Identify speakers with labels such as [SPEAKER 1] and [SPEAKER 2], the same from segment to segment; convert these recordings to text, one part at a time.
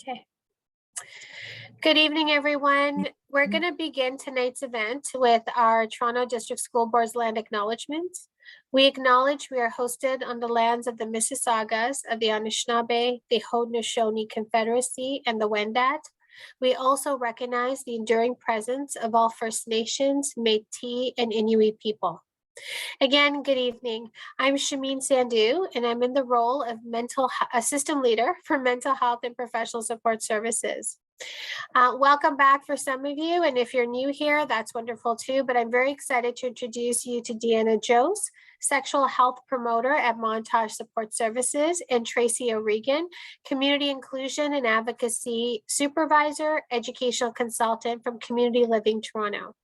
[SPEAKER 1] Okay. Good evening, everyone. We're going to begin tonight's event with our Toronto District School Board's land acknowledgement. We acknowledge we are hosted on the lands of the Mississaugas of the Anishinaabe, the Haudenosaunee Confederacy, and the Wendat. We also recognize the enduring presence of all First Nations, Métis, and Inuit people. Again, good evening. I'm Shameen Sandhu, and I'm in the role of system leader for mental health and professional support services. Welcome back for some of you, and if you're new here, that's wonderful too, but I'm very excited to introduce you to Deanna Jose, Sexual Health Promoter at Montage Support Services, and Tracy O'Regan, Community Inclusion and Advocacy Supervisor, Educational Consultant from Community Living Toronto.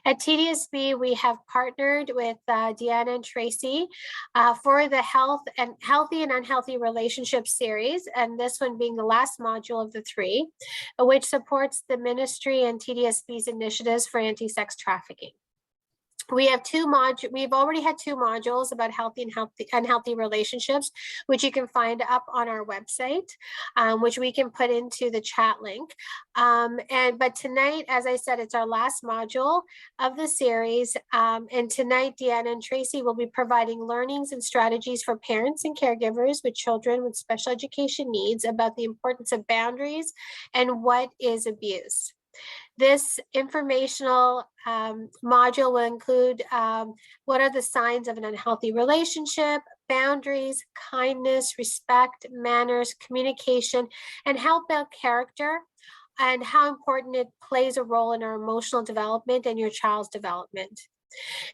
[SPEAKER 1] At TDSB, we have partnered with Deanna and Tracy for the Healthy and Unhealthy Relationships series, and this one being the last module of the 3, which supports the ministry and TDSB's initiatives for anti-sex trafficking. We have we've already had 2 modules about healthy and unhealthy relationships, which you can find up on our website, which we can put into the chat link. But tonight, as I said, it's our last module of the series. And tonight, Deanna and Tracy will be providing learnings and strategies for parents and caregivers with children with special education needs about the importance of boundaries and what is abuse. This informational module will include what are the signs of an unhealthy relationship, boundaries, kindness, respect, manners, communication, and how build character, and how important it plays a role in our emotional development and your child's development.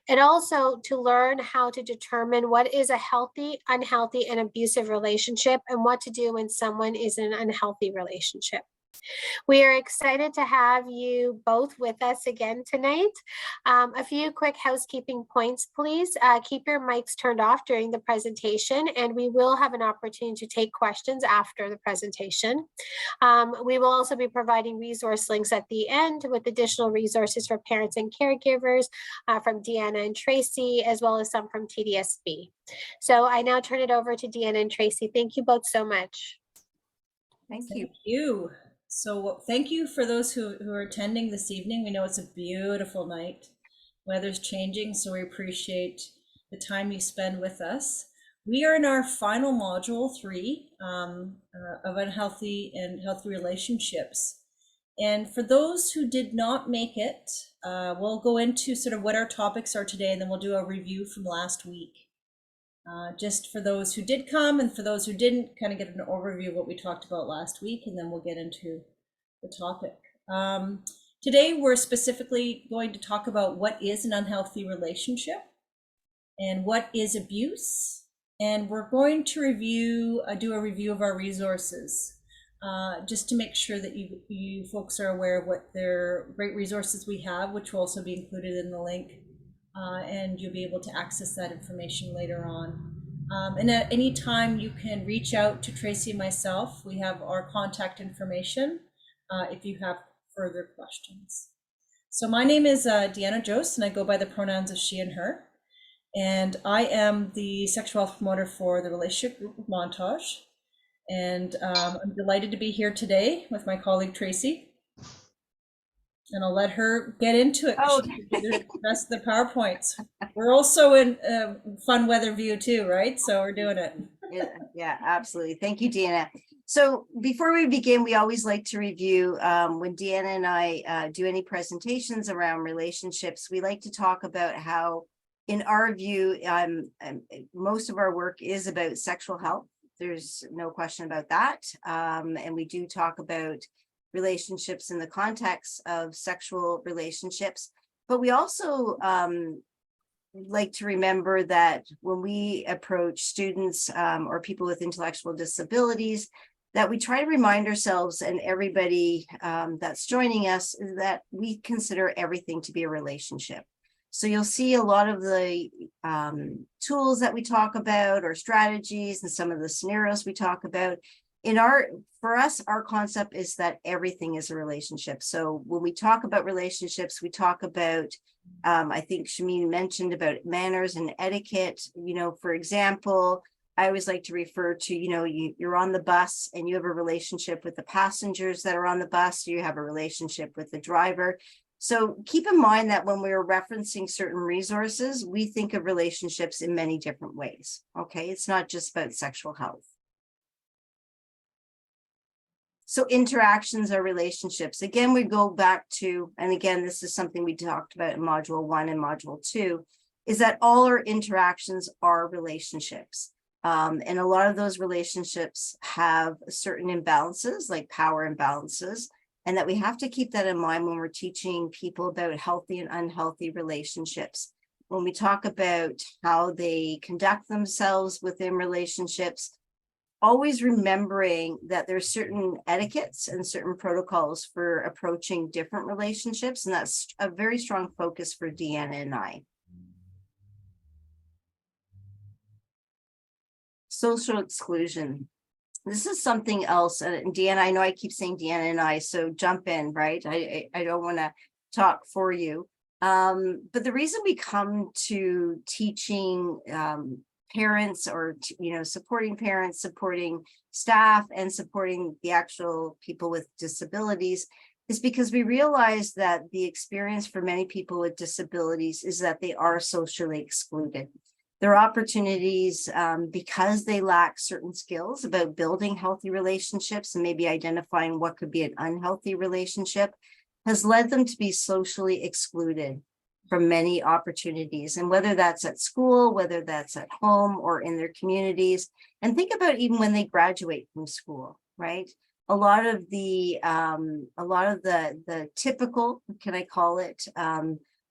[SPEAKER 1] And also to learn how to determine what is a healthy, unhealthy, and abusive relationship, and what to do when someone is in an unhealthy relationship. We are excited to have you both with us again tonight. A few quick housekeeping points, please. Keep your mics turned off during the presentation, and we will have an opportunity to take questions after the presentation. We will also be providing resource links at the end with additional resources for parents and caregivers from Deanna and Tracy, as well as some from TDSB. So I now turn it over to Deanna and Tracy. Thank you both so much.
[SPEAKER 2] Thank you. So thank you for those who are attending this evening. We know it's a beautiful night. Weather's changing, so we appreciate the time you spend with us. We are in our final module 3 of unhealthy and healthy relationships. And for those who did not make it, we'll go into sort of what our topics are today, and then we'll do a review from last week. Just for those who did come and for those who didn't, kind of get an overview of what we talked about last week, and then we'll get into the topic. Today, we're specifically going to talk about what is an unhealthy relationship and what is abuse. And we're going to do a review of our resources, just to make sure that you folks are aware of what their great resources we have, which will also be included in the link. And you'll be able to access that information later on. And at any time, you can reach out to Tracy and myself. We have our contact information if you have further questions. So my name is Deanna Jose, and I go by the pronouns of she and her. And I am the sexual health promoter for the relationship group of Montage. And I'm delighted to be here today with my colleague Tracy. And I'll let her get into it.
[SPEAKER 3] Oh,
[SPEAKER 2] she can do the rest of the PowerPoints. We're also in fun weather view too, right? So we're doing it.
[SPEAKER 3] yeah, absolutely. Thank you, Deanna. So before we begin, we always like to review when Deanna and I do any presentations around relationships. We like to talk about how, in our view, most of our work is about sexual health. There's no question about that. And we do talk about relationships in the context of sexual relationships, but we also like to remember that when we approach students or people with intellectual disabilities, that we try to remind ourselves and everybody that's joining us that we consider everything to be a relationship. So you'll see a lot of the tools that we talk about or strategies and some of the scenarios we talk about. For us, our concept is that everything is a relationship. So when we talk about relationships, we talk about, I think Shameen mentioned about manners and etiquette. You know, for example, I always like to refer to, you're on the bus and you have a relationship with the passengers that are on the bus, you have a relationship with the driver. So keep in mind that when we're referencing certain resources, we think of relationships in many different ways. Okay, it's not just about sexual health. So interactions are relationships. Again, we go back to, and again, this is something we talked about in module 1 and module 2, is that all our interactions are relationships. And a lot of those relationships have certain imbalances, like power imbalances, and that we have to keep that in mind when we're teaching people about healthy and unhealthy relationships. When we talk about how they conduct themselves within relationships, always remembering that there's certain etiquettes and certain protocols for approaching different relationships. And that's a very strong focus for Deanna and I. Social exclusion. This is something else. And Deanna, I know I keep saying Deanna and I, so jump in, right? I don't want to talk for you. But the reason we come to teaching parents, or supporting parents, supporting staff, and supporting the actual people with disabilities, is because we realize that the experience for many people with disabilities is that they are socially excluded. Their opportunities, because they lack certain skills about building healthy relationships and maybe identifying what could be an unhealthy relationship, has led them to be socially excluded from many opportunities. And whether that's at school, whether that's at home or in their communities, and think about even when they graduate from school, right? A lot of the typical, can I call it,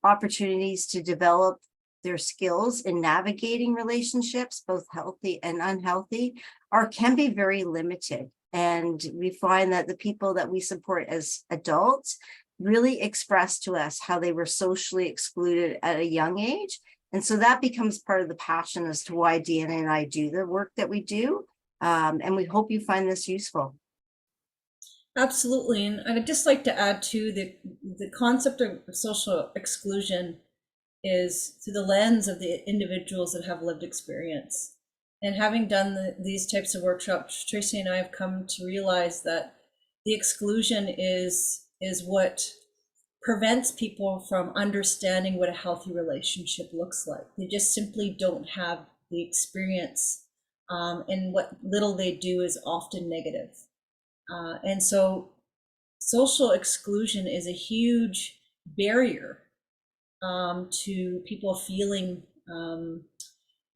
[SPEAKER 3] opportunities to develop their skills in navigating relationships, both healthy and unhealthy, can be very limited. And we find that the people that we support as adults really expressed to us how they were socially excluded at a young age. And so that becomes part of the passion as to why Deanna and I do the work that we do. And we hope you find this useful.
[SPEAKER 2] Absolutely. And I'd just like to add to the concept of social exclusion is through the lens of the individuals that have lived experience. And having done these types of workshops, Tracy and I have come to realize that the exclusion is what prevents people from understanding what a healthy relationship looks like. They just simply don't have the experience, and what little they do is often negative. And so social exclusion is a huge barrier to people feeling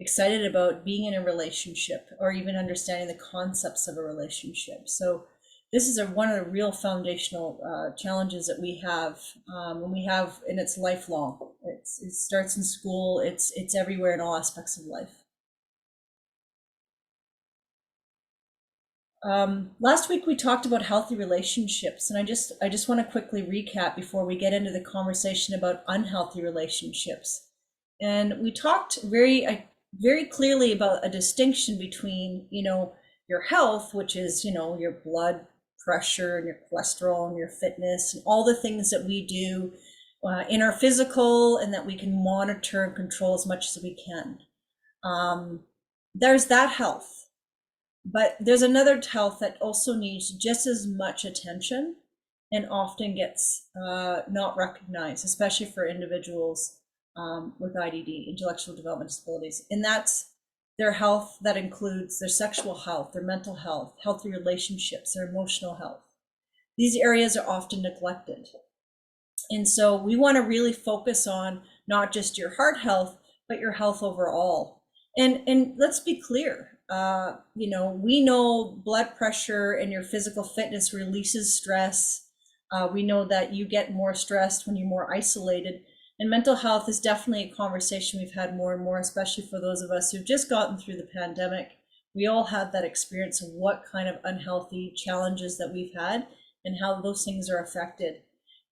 [SPEAKER 2] excited about being in a relationship or even understanding the concepts of a relationship. So this is one of the real foundational challenges that we have, and it's lifelong. It starts in school. It's everywhere in all aspects of life. Last week we talked about healthy relationships, and I just want to quickly recap before we get into the conversation about unhealthy relationships. And we talked very clearly about a distinction between, your health, which is, your blood pressure and your cholesterol and your fitness and all the things that we do in our physical and that we can monitor and control as much as we can. There's that health. But there's another health that also needs just as much attention and often gets not recognized, especially for individuals with IDD, intellectual development disabilities. And that's their health that includes their sexual health, their mental health, healthy relationships, their emotional health. These areas are often neglected. And so we want to really focus on not just your heart health, but your health overall. And let's be clear. We know blood pressure and your physical fitness releases stress. We know that you get more stressed when you're more isolated. And mental health is definitely a conversation we've had more and more, especially for those of us who've just gotten through the pandemic. We all had that experience of what kind of unhealthy challenges that we've had and how those things are affected.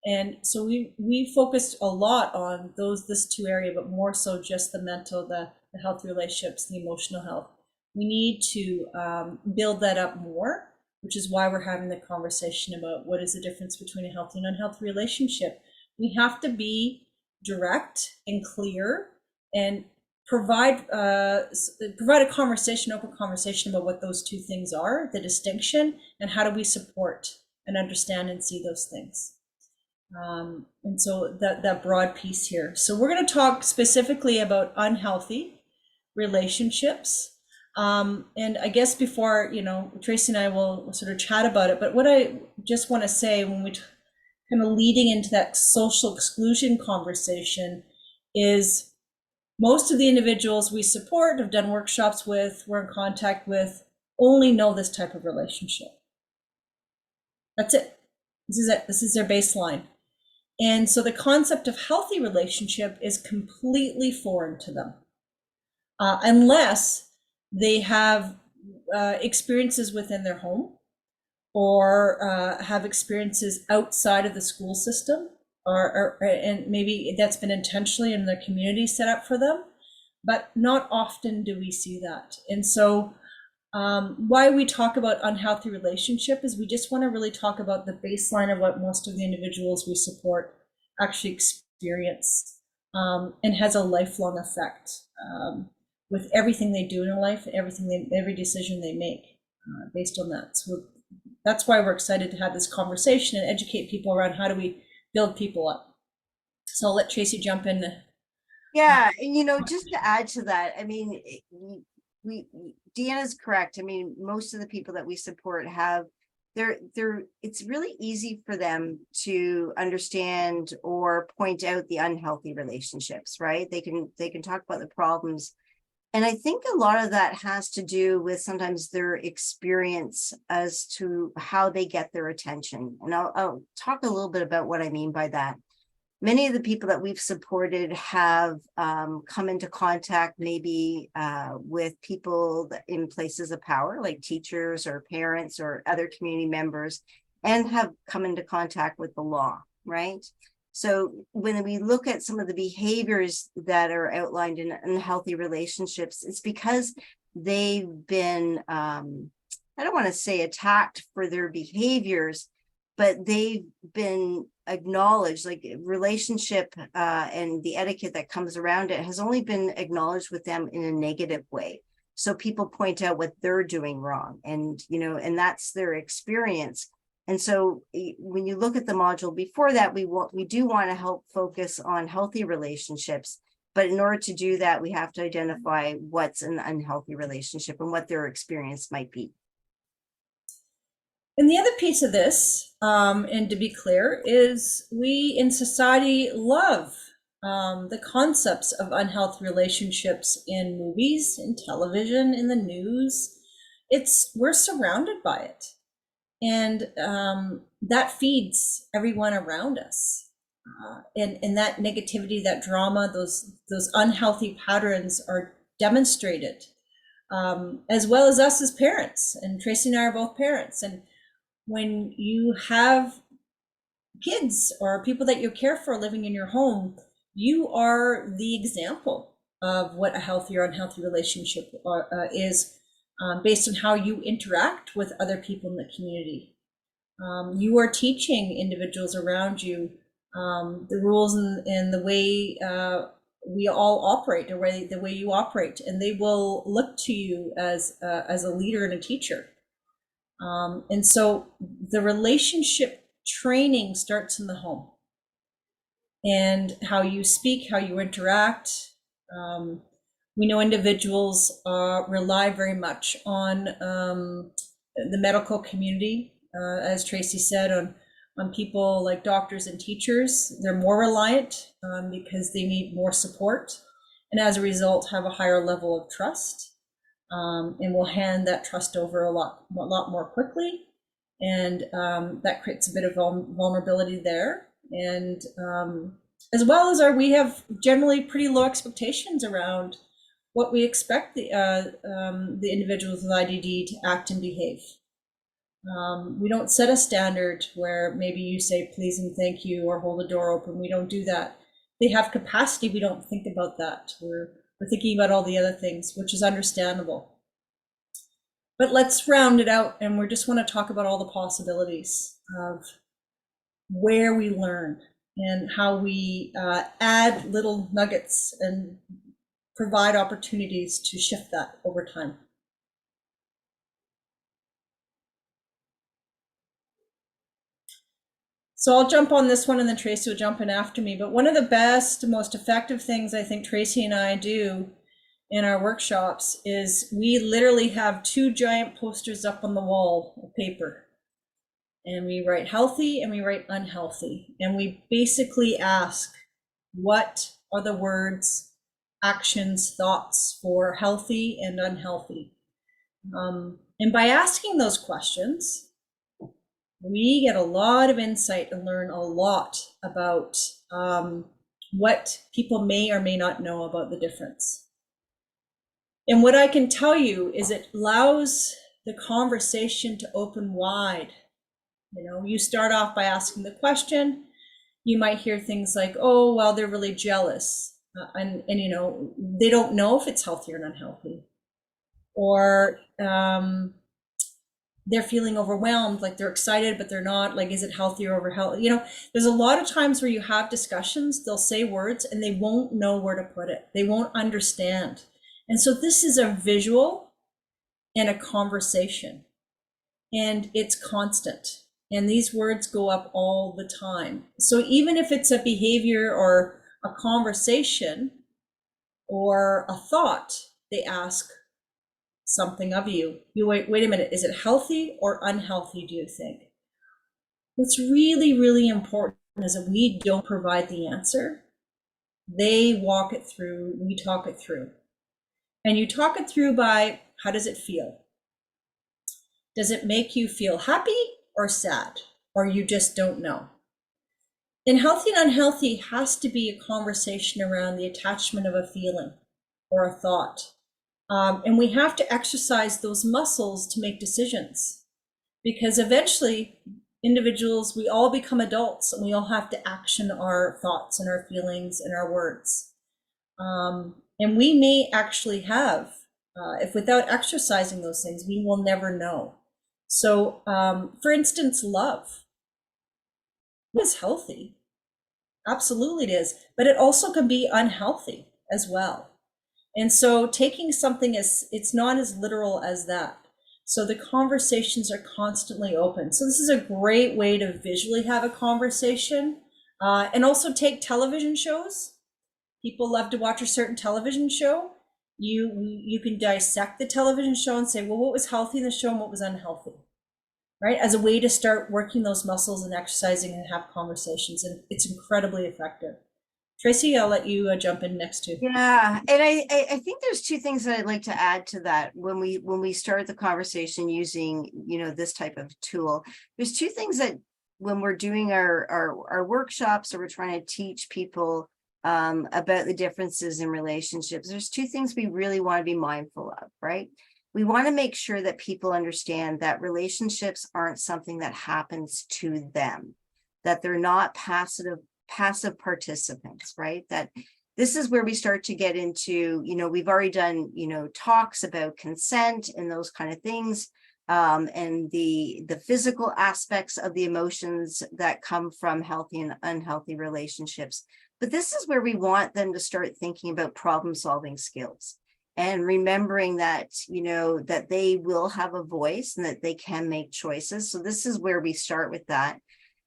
[SPEAKER 2] And so we focused a lot on this two area, but more so just the mental, the healthy relationships, the emotional health. We need to build that up more, which is why we're having the conversation about what is the difference between a healthy and unhealthy relationship. We have to be direct and clear and provide provide a conversation, open conversation about what those two things are, the distinction, and how do we support and understand and see those things. And so that broad piece here. So we're going to talk specifically about unhealthy relationships. And I guess before, Tracy and I will sort of chat about it, but what I just want to say when we kind of leading into that social exclusion conversation is most of the individuals we support, have done workshops with, we're in contact with, only know this type of relationship. That's it. This is it. This is their baseline. And so the concept of healthy relationship is completely foreign to them, unless they have experiences within their home or have experiences outside of the school system, and maybe that's been intentionally in their community set up for them, but not often do we see that. And so why we talk about unhealthy relationship is we just want to really talk about the baseline of what most of the individuals we support actually experience, and has a lifelong effect with everything they do in their life, every decision they make based on that. So that's why we're excited to have this conversation and educate people around how do we build people up. So I'll let Tracy jump in.
[SPEAKER 3] Yeah, and just to add to that, I mean, Deanna's correct. I mean, most of the people that we support have it's really easy for them to understand or point out the unhealthy relationships, right? They can talk about the problems. And I think a lot of that has to do with sometimes their experience as to how they get their attention. And I'll talk a little bit about what I mean by that. Many of the people that we've supported have come into contact maybe with people in places of power, like teachers or parents or other community members, and have come into contact with the law, right? So when we look at some of the behaviors that are outlined in unhealthy relationships, it's because they've been, I don't want to say attacked for their behaviors, but they've been acknowledged, like relationship and the etiquette that comes around it has only been acknowledged with them in a negative way. So people point out what they're doing wrong, and and that's their experience. And so when you look at the module before that, we do want to help focus on healthy relationships. But in order to do that, we have to identify what's an unhealthy relationship and what their experience might be.
[SPEAKER 2] And the other piece of this, and to be clear, is we in society love the concepts of unhealthy relationships in movies, in television, in the news. We're surrounded by it. And that feeds everyone around us. And that negativity, that drama, those unhealthy patterns are demonstrated, as well as us as parents. And Tracy and I are both parents. And when you have kids or people that you care for living in your home, you are the example of what a healthy or unhealthy relationship is. Based on how you interact with other people in the community. You are teaching individuals around you the rules and the way we all operate, the way you operate, and they will look to you as a leader and a teacher. And so the relationship training starts in the home, and how you speak, how you interact. We know individuals rely very much on the medical community, as Tracy said, on people like doctors and teachers. They're more reliant because they need more support, and as a result have a higher level of trust, and will hand that trust over a lot more quickly. And that creates a bit of vulnerability there. And as well as we have generally pretty low expectations around what we expect the individuals with IDD to act and behave. We don't set a standard where maybe you say please and thank you or hold the door open. We don't do that. They have capacity. We don't think about that. We're thinking about all the other things, which is understandable. But let's round it out, and we just want to talk about all the possibilities of where we learn and how we add little nuggets and provide opportunities to shift that over time. So I'll jump on this one and then Tracy will jump in after me. But one of the best, most effective things I think Tracy and I do in our workshops is we literally have 2 giant posters up on the wall of paper. And we write healthy and we write unhealthy. And we basically ask, what are the words, actions, thoughts for healthy and unhealthy? And by asking those questions, we get a lot of insight and learn a lot about what people may or may not know about the difference. And what I can tell you is it allows the conversation to open wide. You know, you start off by asking the question, you might hear things like, oh, well, they're really jealous. And you know, they don't know if it's healthy or unhealthy. Or they're feeling overwhelmed, like they're excited, but they're not, like, is it healthy or over healthy? You know, there's a lot of times where you have discussions, they'll say words and they won't know where to put it. They won't understand. And so this is a visual and a conversation, and it's constant. And these words go up all the time. So even if it's a behavior or a conversation or a thought, they ask something of you. You wait a minute, is it healthy or unhealthy, do you think? What's really, really important is that we don't provide the answer. They walk it through, we talk it through. And you talk it through by, how does it feel? Does it make you feel happy or sad? Or you just don't know? And healthy and unhealthy has to be a conversation around the attachment of a feeling or a thought. And we have to exercise those muscles to make decisions, because eventually individuals, we all become adults and we all have to action our thoughts and our feelings and our words. And we may actually have, if without exercising those things, we will never know. So for instance, love is healthy. Absolutely it is, but it also can be unhealthy as well. And so taking something as, it's not as literal as that. So the conversations are constantly open. So this is a great way to visually have a conversation. And also take television shows. People love to watch a certain television show. You can dissect the television show and say, well, what was healthy in the show and what was unhealthy, right? As a way to start working those muscles and exercising and have conversations. And it's incredibly effective. Tracy, I'll let you jump in next too.
[SPEAKER 3] Yeah, and I think there's 2 things that I'd like to add to that when we start the conversation using, you know, this type of tool. There's 2 things that when we're doing our workshops or we're trying to teach people about the differences in relationships, there's 2 things we really want to be mindful of, right? We want to make sure that people understand that relationships aren't something that happens to them, that they're not passive participants, right? That this is where we start to get into, you know, we've already done, you know, talks about consent and those kind of things, and the physical aspects of the emotions that come from healthy and unhealthy relationships. But this is where we want them to start thinking about problem solving skills and remembering that, you know, that they will have a voice and that they can make choices. So this is where we start with that.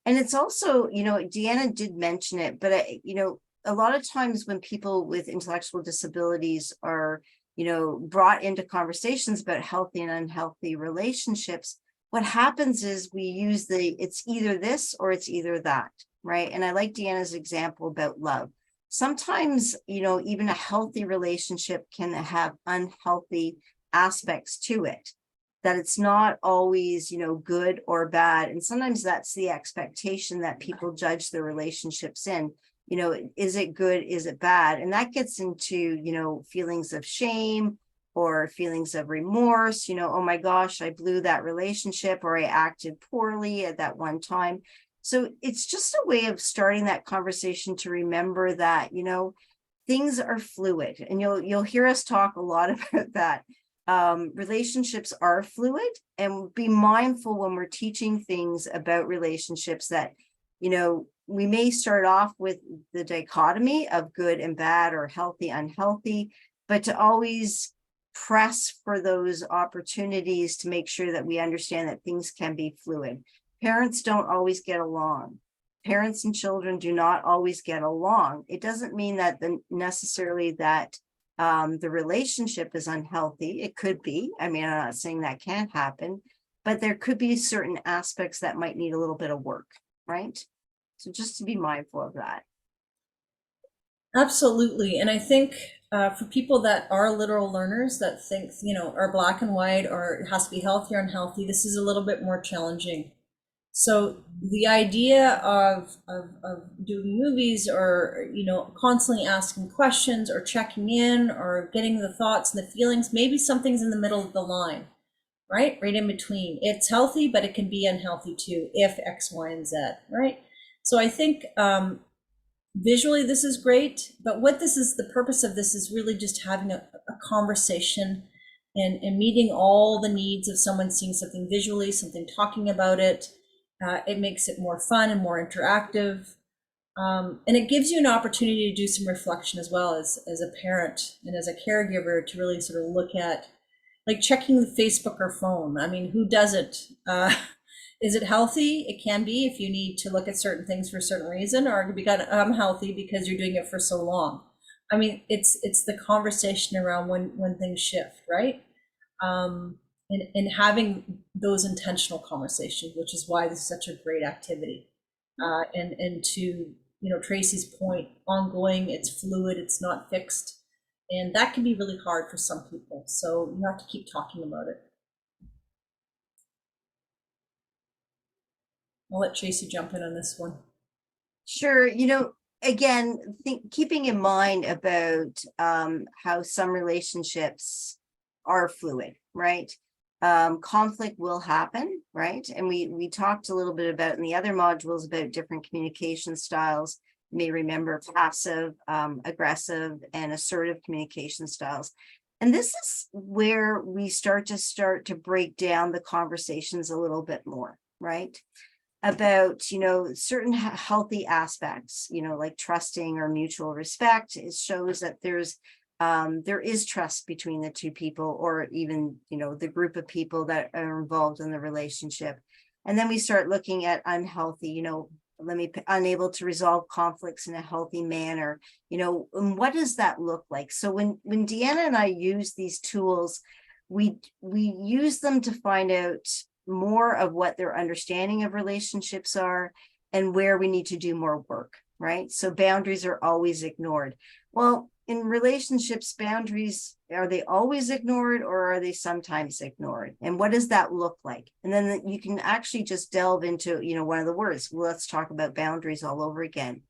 [SPEAKER 3] And it's also, you know, Deanna did mention it, but, you know, a lot of times when people with intellectual disabilities are, you know, brought into conversations about healthy and unhealthy relationships, what happens is we use it's either this or it's either that, right? And I like Deanna's example about love. Sometimes, you know, even a healthy relationship can have unhealthy aspects to it, that it's not always, you know, good or bad. And sometimes that's the expectation that people judge their relationships in. You know, is it good? Is it bad? And that gets into, you know, feelings of shame or feelings of remorse, you know, oh my gosh, I blew that relationship or I acted poorly at that one time. So it's just a way of starting that conversation to remember that, you know, things are fluid, and you'll hear us talk a lot about that. Relationships are fluid, and be mindful when we're teaching things about relationships that, you know, we may start off with the dichotomy of good and bad or healthy, unhealthy, but to always press for those opportunities to make sure that we understand that things can be fluid. Parents don't always get along. Parents and children do not always get along. It doesn't mean that necessarily that the relationship is unhealthy. It could be. I mean, I'm not saying that can't happen, but there could be certain aspects that might need a little bit of work, right? So just to be mindful of that.
[SPEAKER 2] Absolutely. And I think for people that are literal learners that think, are black and white or it has to be healthy or unhealthy, this is a little bit more challenging. So the idea of doing movies or, constantly asking questions or checking in or getting the thoughts and the feelings, maybe something's in the middle of the line, right? Right in between. It's healthy, but it can be unhealthy too if X, Y, and Z, right? So I think visually this is great, but the purpose of this is really just having a conversation and meeting all the needs of someone seeing something visually, something talking about it. It makes it more fun and more interactive. And it gives you an opportunity to do some reflection as well as a parent and as a caregiver to really sort of look at, like checking the Facebook or phone. I mean, who doesn't? Is it healthy? It can be if you need to look at certain things for a certain reason, or it can be kind of unhealthy because you're doing it for so long. I mean, it's the conversation around when things shift, right? And having those intentional conversations, which is why this is such a great activity. And to Tracy's point, ongoing, it's fluid, it's not fixed, and that can be really hard for some people. So you have to keep talking about it. I'll let Tracy jump in on this one.
[SPEAKER 3] Sure. Again, keeping in mind about how some relationships are fluid, right? Conflict will happen, right? And we talked a little bit about in the other modules about different communication styles. You may remember passive, aggressive, and assertive communication styles. And this is where we start to break down the conversations a little bit more, right? About certain healthy aspects, like trusting or mutual respect. It shows that there is trust between the two people, or even the group of people that are involved in the relationship. And then we start looking at unhealthy, unable to resolve conflicts in a healthy manner, and what does that look like? So when Deanna and I use these tools, we use them to find out more of what their understanding of relationships are and where we need to do more work, right? So boundaries are always ignored. Well, in relationships, boundaries, are they always ignored, or are they sometimes ignored? And what does that look like? And then you can actually just delve into, one of the words. Well, let's talk about boundaries all over again.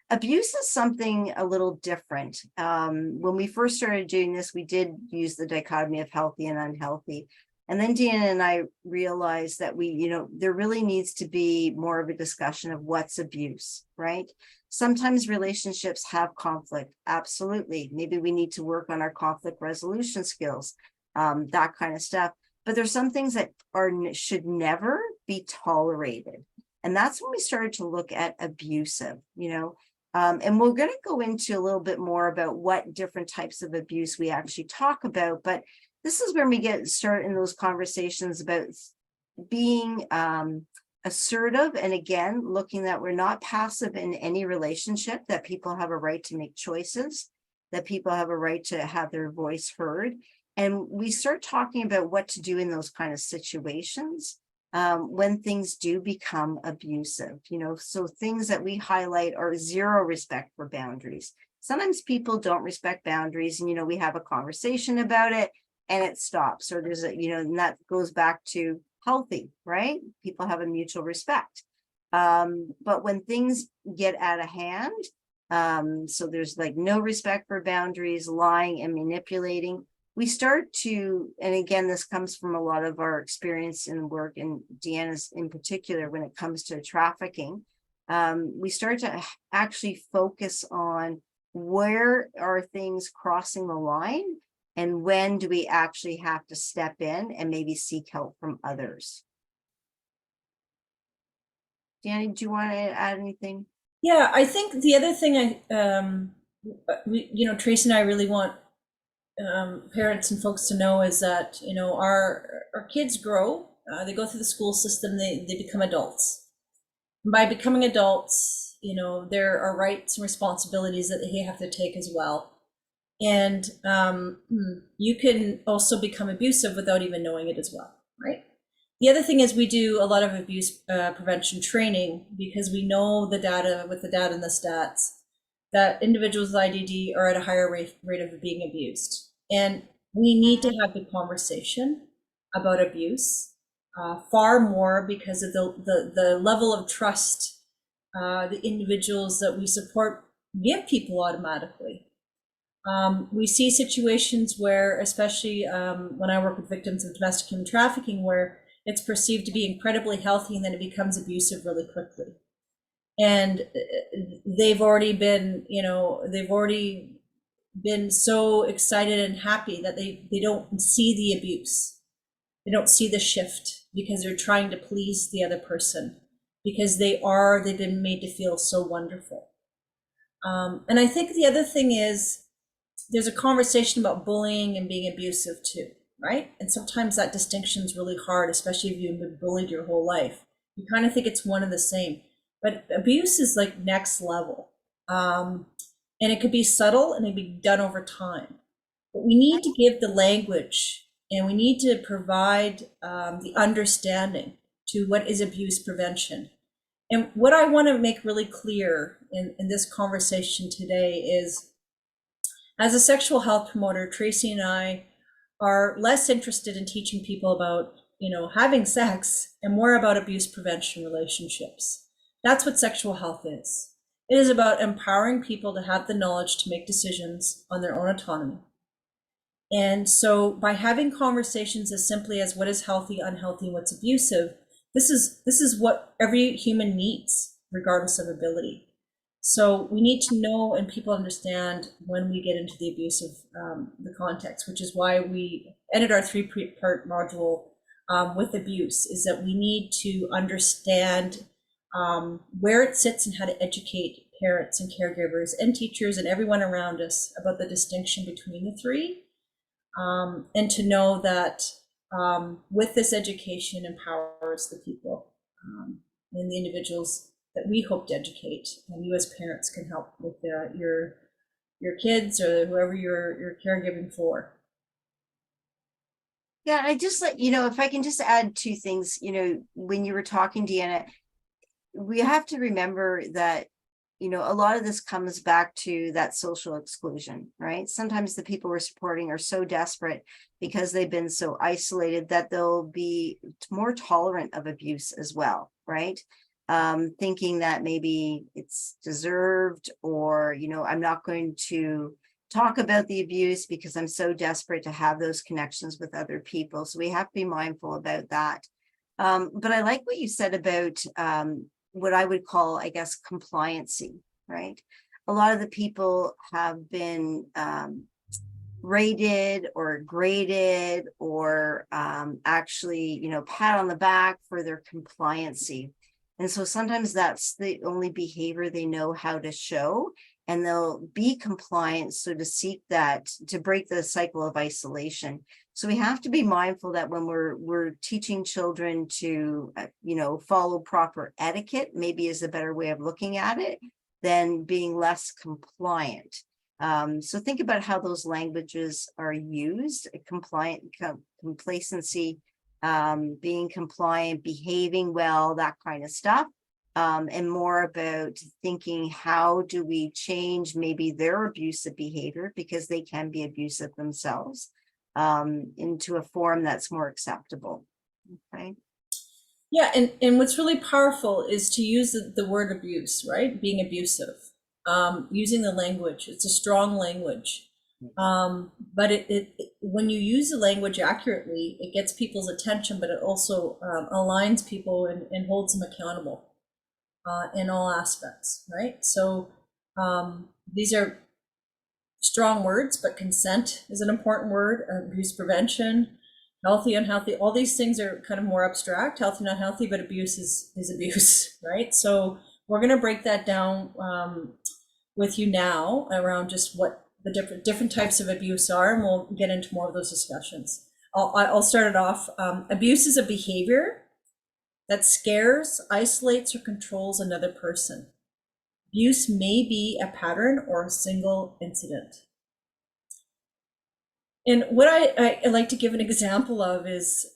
[SPEAKER 3] Abuse is something a little different. When we first started doing this, we did use the dichotomy of healthy and unhealthy. And then Deanna and I realized that there really needs to be more of a discussion of what's abuse, right? Sometimes relationships have conflict. Absolutely. Maybe we need to work on our conflict resolution skills, that kind of stuff. But there's some things that should never be tolerated. And that's when we started to look at abusive, and we're going to go into a little bit more about what different types of abuse we actually talk about. But this is when we start in those conversations about being assertive, and again, looking that we're not passive in any relationship, that people have a right to make choices, that people have a right to have their voice heard. And we start talking about what to do in those kind of situations when things do become abusive. So things that we highlight are zero respect for boundaries. Sometimes people don't respect boundaries, and we have a conversation about it and it stops, or there's and that goes back to healthy, right? People have a mutual respect. But when things get out of hand, so there's like no respect for boundaries, lying and manipulating, we start to, and again, this comes from a lot of our experience in work, and Deanna's in particular, when it comes to trafficking, we start to actually focus on where are things crossing the line, and when do we actually have to step in and maybe seek help from others? Danny, do you want to add anything?
[SPEAKER 2] Yeah, I think the other thing Tracy and I really want parents and folks to know is that, you know, our kids grow, they go through the school system, they become adults. And by becoming adults, you know, there are rights and responsibilities that they have to take as well. And you can also become abusive without even knowing it as well, right? The other thing is we do a lot of abuse prevention training because we know the data with the data and the stats that individuals with IDD are at a higher rate of being abused. And we need to have the conversation about abuse far more because of the level of trust the individuals that we support give people automatically. We see situations where, especially when I work with victims of domestic human trafficking, where it's perceived to be incredibly healthy and then it becomes abusive really quickly. And they've already been, you know, they've already been so excited and happy that they don't see the abuse. They don't see the shift because they're trying to please the other person because they've been made to feel so wonderful. And I think the other thing is there's a conversation about bullying and being abusive too, right? And sometimes that distinction is really hard, especially if you've been bullied your whole life. You kind of think it's one and the same, but abuse is like next level. And it could be subtle and it can be done over time. But we need to give the language and we need to provide the understanding to what is abuse prevention. And what I want to make really clear in this conversation today is, as a sexual health promoter, Tracy and I are less interested in teaching people about, you know, having sex and more about abuse prevention relationships. That's what sexual health is. It is about empowering people to have the knowledge to make decisions on their own autonomy. And so by having conversations as simply as what is healthy, unhealthy, what's abusive, this is what every human needs, regardless of ability. So we need to know and people understand when we get into the abusive, the context, which is why we ended our 3-part module with abuse, is that we need to understand where it sits and how to educate parents and caregivers and teachers and everyone around us about the distinction between the three. And to know that with this education empowers the people and the individuals that we hope to educate, and you as parents can help with your kids or whoever you're caregiving for.
[SPEAKER 3] Yeah, I just like, you know, if I can just add 2 things, you know, when you were talking, Deanna, we have to remember that, you know, a lot of this comes back to that social exclusion, right? Sometimes the people we're supporting are so desperate because they've been so isolated that they'll be more tolerant of abuse as well, right? Thinking that maybe it's deserved, or, you know, I'm not going to talk about the abuse because I'm so desperate to have those connections with other people. So we have to be mindful about that. But I like what you said about what I would call, I guess, compliancy, right? A lot of the people have been rated or graded or actually, you know, pat on the back for their compliancy. And so sometimes that's the only behavior they know how to show, and they'll be compliant, so to seek that, to break the cycle of isolation. So we have to be mindful that when we're teaching children to, you know, follow proper etiquette, maybe is a better way of looking at it, than being less compliant. So think about how those languages are used: compliant, complacency, being compliant, behaving well, that kind of stuff. And more about thinking, how do we change maybe their abusive behavior, because they can be abusive themselves, into a form that's more acceptable. Okay.
[SPEAKER 2] Yeah, and what's really powerful is to use the word abuse, right? Being abusive, using the language. It's a strong language. But when you use the language accurately, it gets people's attention, but it also aligns people and holds them accountable in all aspects, right? So these are strong words, but consent is an important word. Abuse prevention, healthy, unhealthy, all these things are kind of more abstract. Healthy, not healthy, but abuse is abuse, right? So we're going to break that down with you now around just what the different types of abuse are, and we'll get into more of those discussions. I'll start it off. Abuse is a behavior that scares, isolates, or controls another person. Abuse may be a pattern or a single incident. And what I like to give an example of is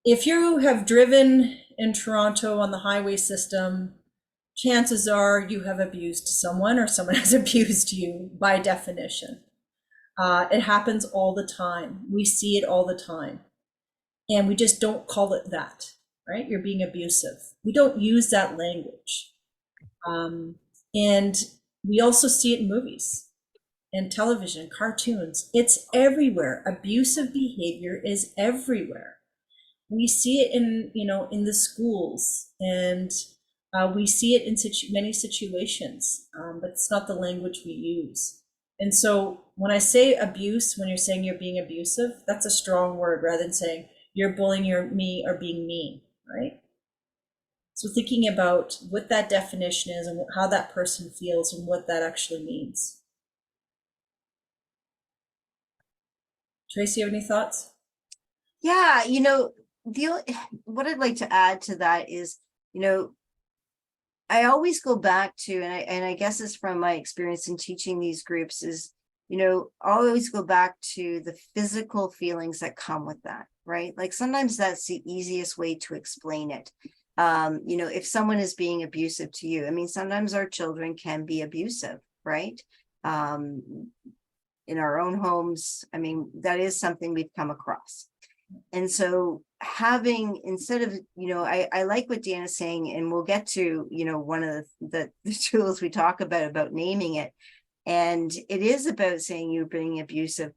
[SPEAKER 2] if you have driven in Toronto on the highway system, chances are you have abused someone or someone has abused you by definition. It happens all the time. We see it all the time. And we just don't call it that, right? You're being abusive. We don't use that language. And we also see it in movies and television, cartoons. It's everywhere. Abusive behavior is everywhere. We see it in the schools, and we see it in many situations, but it's not the language we use. And so when I say abuse, when you're saying you're being abusive, that's a strong word rather than saying you're bullying me or being mean, right? So thinking about what that definition is and how that person feels and what that actually means. Tracy, you have any thoughts?
[SPEAKER 3] Yeah, what I'd like to add to that is, I always go back to, and I guess it's from my experience in teaching these groups, is, I always go back to the physical feelings that come with that, right? Like sometimes that's the easiest way to explain it. If someone is being abusive to you, I mean, sometimes our children can be abusive, right? In our own homes, I mean, that is something we've come across. And so instead of, I like what Deanna's saying, and we'll get to, one of the tools we talk about naming it. And it is about saying you're being abusive,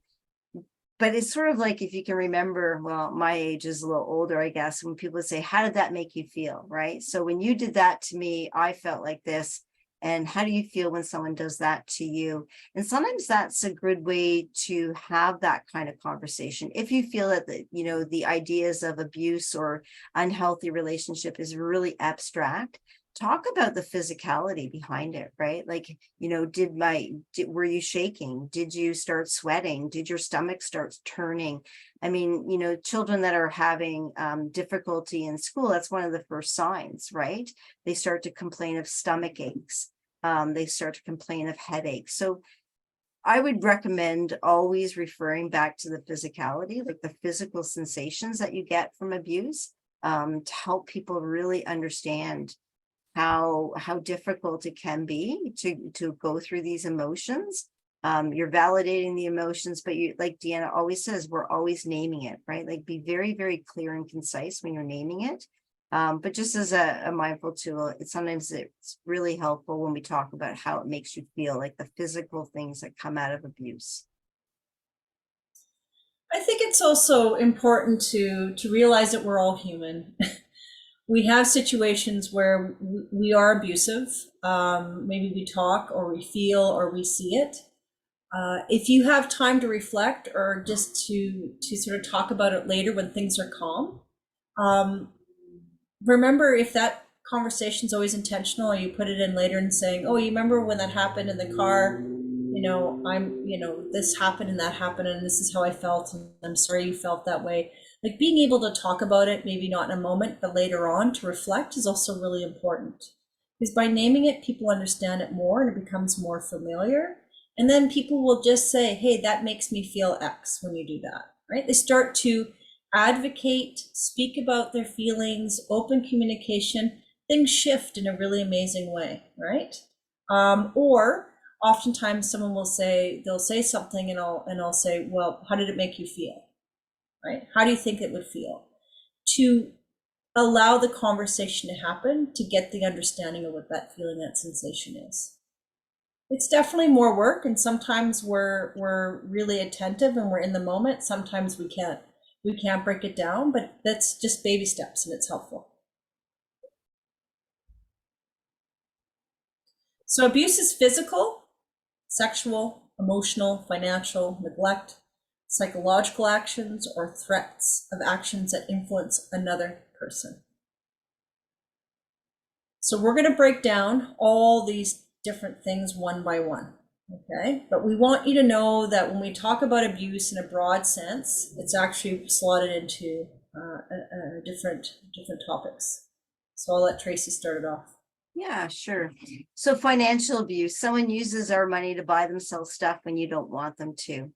[SPEAKER 3] but it's sort of like, if you can remember, well, my age is a little older, I guess, when people say, how did that make you feel? Right. So when you did that to me, I felt like this. And how do you feel when someone does that to you? And sometimes that's a good way to have that kind of conversation. If you feel that the ideas of abuse or unhealthy relationship is really abstract, talk about the physicality behind it, right? Like, were you shaking? Did you start sweating? Did your stomach start turning? I mean, children that are having difficulty in school, that's one of the first signs, right? They start to complain of stomach aches. They start to complain of headaches. So I would recommend always referring back to the physicality, like the physical sensations that you get from abuse, to help people really understand how difficult it can be to go through these emotions. You're validating the emotions, but you, like Deanna always says, we're always naming it, right? Like be very, very clear and concise when you're naming it. But just as a mindful tool, sometimes it's really helpful when we talk about how it makes you feel, like the physical things that come out of abuse.
[SPEAKER 2] I think it's also important to realize that we're all human. We have situations where we are abusive. Maybe we talk or we feel or we see it. If you have time to reflect or just to sort of talk about it later when things are calm, remember if that conversation is always intentional, or you put it in later and saying, oh, you remember when that happened in the car? This happened and that happened and this is how I felt and I'm sorry you felt that way. Like being able to talk about it, maybe not in a moment, but later on to reflect is also really important. Because by naming it, people understand it more and it becomes more familiar. And then people will just say, hey, that makes me feel X when you do that, right? They start to advocate, speak about their feelings, open communication, things shift in a really amazing way, right? Or oftentimes someone will say, they'll say something and I'll say, well, how did it make you feel? Right? How do you think it would feel? To allow the conversation to happen, to get the understanding of what that feeling, that sensation is. It's definitely more work, and sometimes we're really attentive and we're in the moment. Sometimes we can't break it down, but that's just baby steps and it's helpful. So abuse is physical, sexual, emotional, financial, neglect, psychological actions, or threats of actions that influence another person. So we're going to break down all these different things one by one. Okay, but we want you to know that when we talk about abuse in a broad sense, it's actually slotted into different topics. So I'll let Tracy start it off.
[SPEAKER 3] Yeah, sure. So financial abuse, someone uses our money to buy themselves stuff when you don't want them to.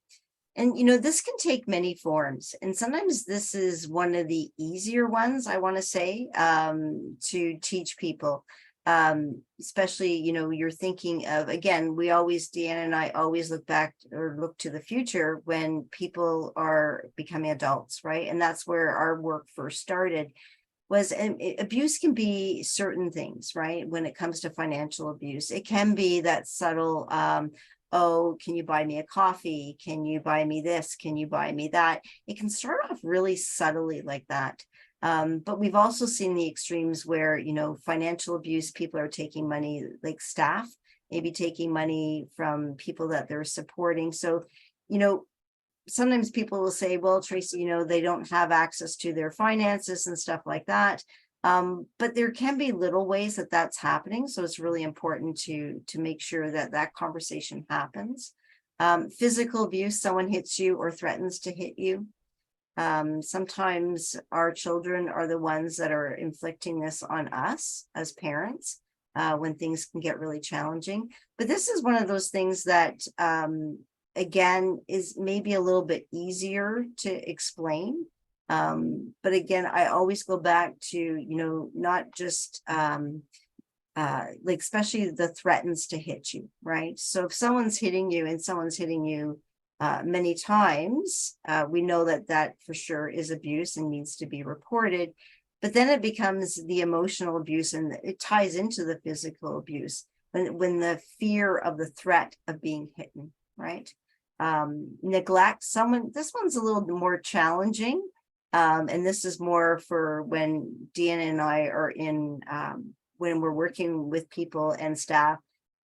[SPEAKER 3] And, this can take many forms. And sometimes this is one of the easier ones, I want to say, to teach people. Especially, you're thinking of, again, Deanna and I always look back or look to the future when people are becoming adults, right? And that's where our work first started. And abuse can be certain things, right? When it comes to financial abuse, it can be that subtle, oh, can you buy me a coffee? Can you buy me this? Can you buy me that? It can start off really subtly like that. But we've also seen the extremes where, financial abuse, people are taking money, like staff, maybe taking money from people that they're supporting. So, sometimes people will say, well, Tracy, they don't have access to their finances and stuff like that. But there can be little ways that that's happening. So it's really important to make sure that that conversation happens. Physical abuse, someone hits you or threatens to hit you. Sometimes our children are the ones that are inflicting this on us as parents when things can get really challenging. But this is one of those things that, again, is maybe a little bit easier to explain. But again, I always go back to, not just like, especially the threatens to hit you, right? So if someone's hitting you and someone's hitting you many times, we know that that for sure is abuse and needs to be reported. But then it becomes the emotional abuse, and it ties into the physical abuse when the fear of the threat of being hit, right? Neglect, this one's a little more challenging. And this is more for when Deanna and I are in, when we're working with people and staff,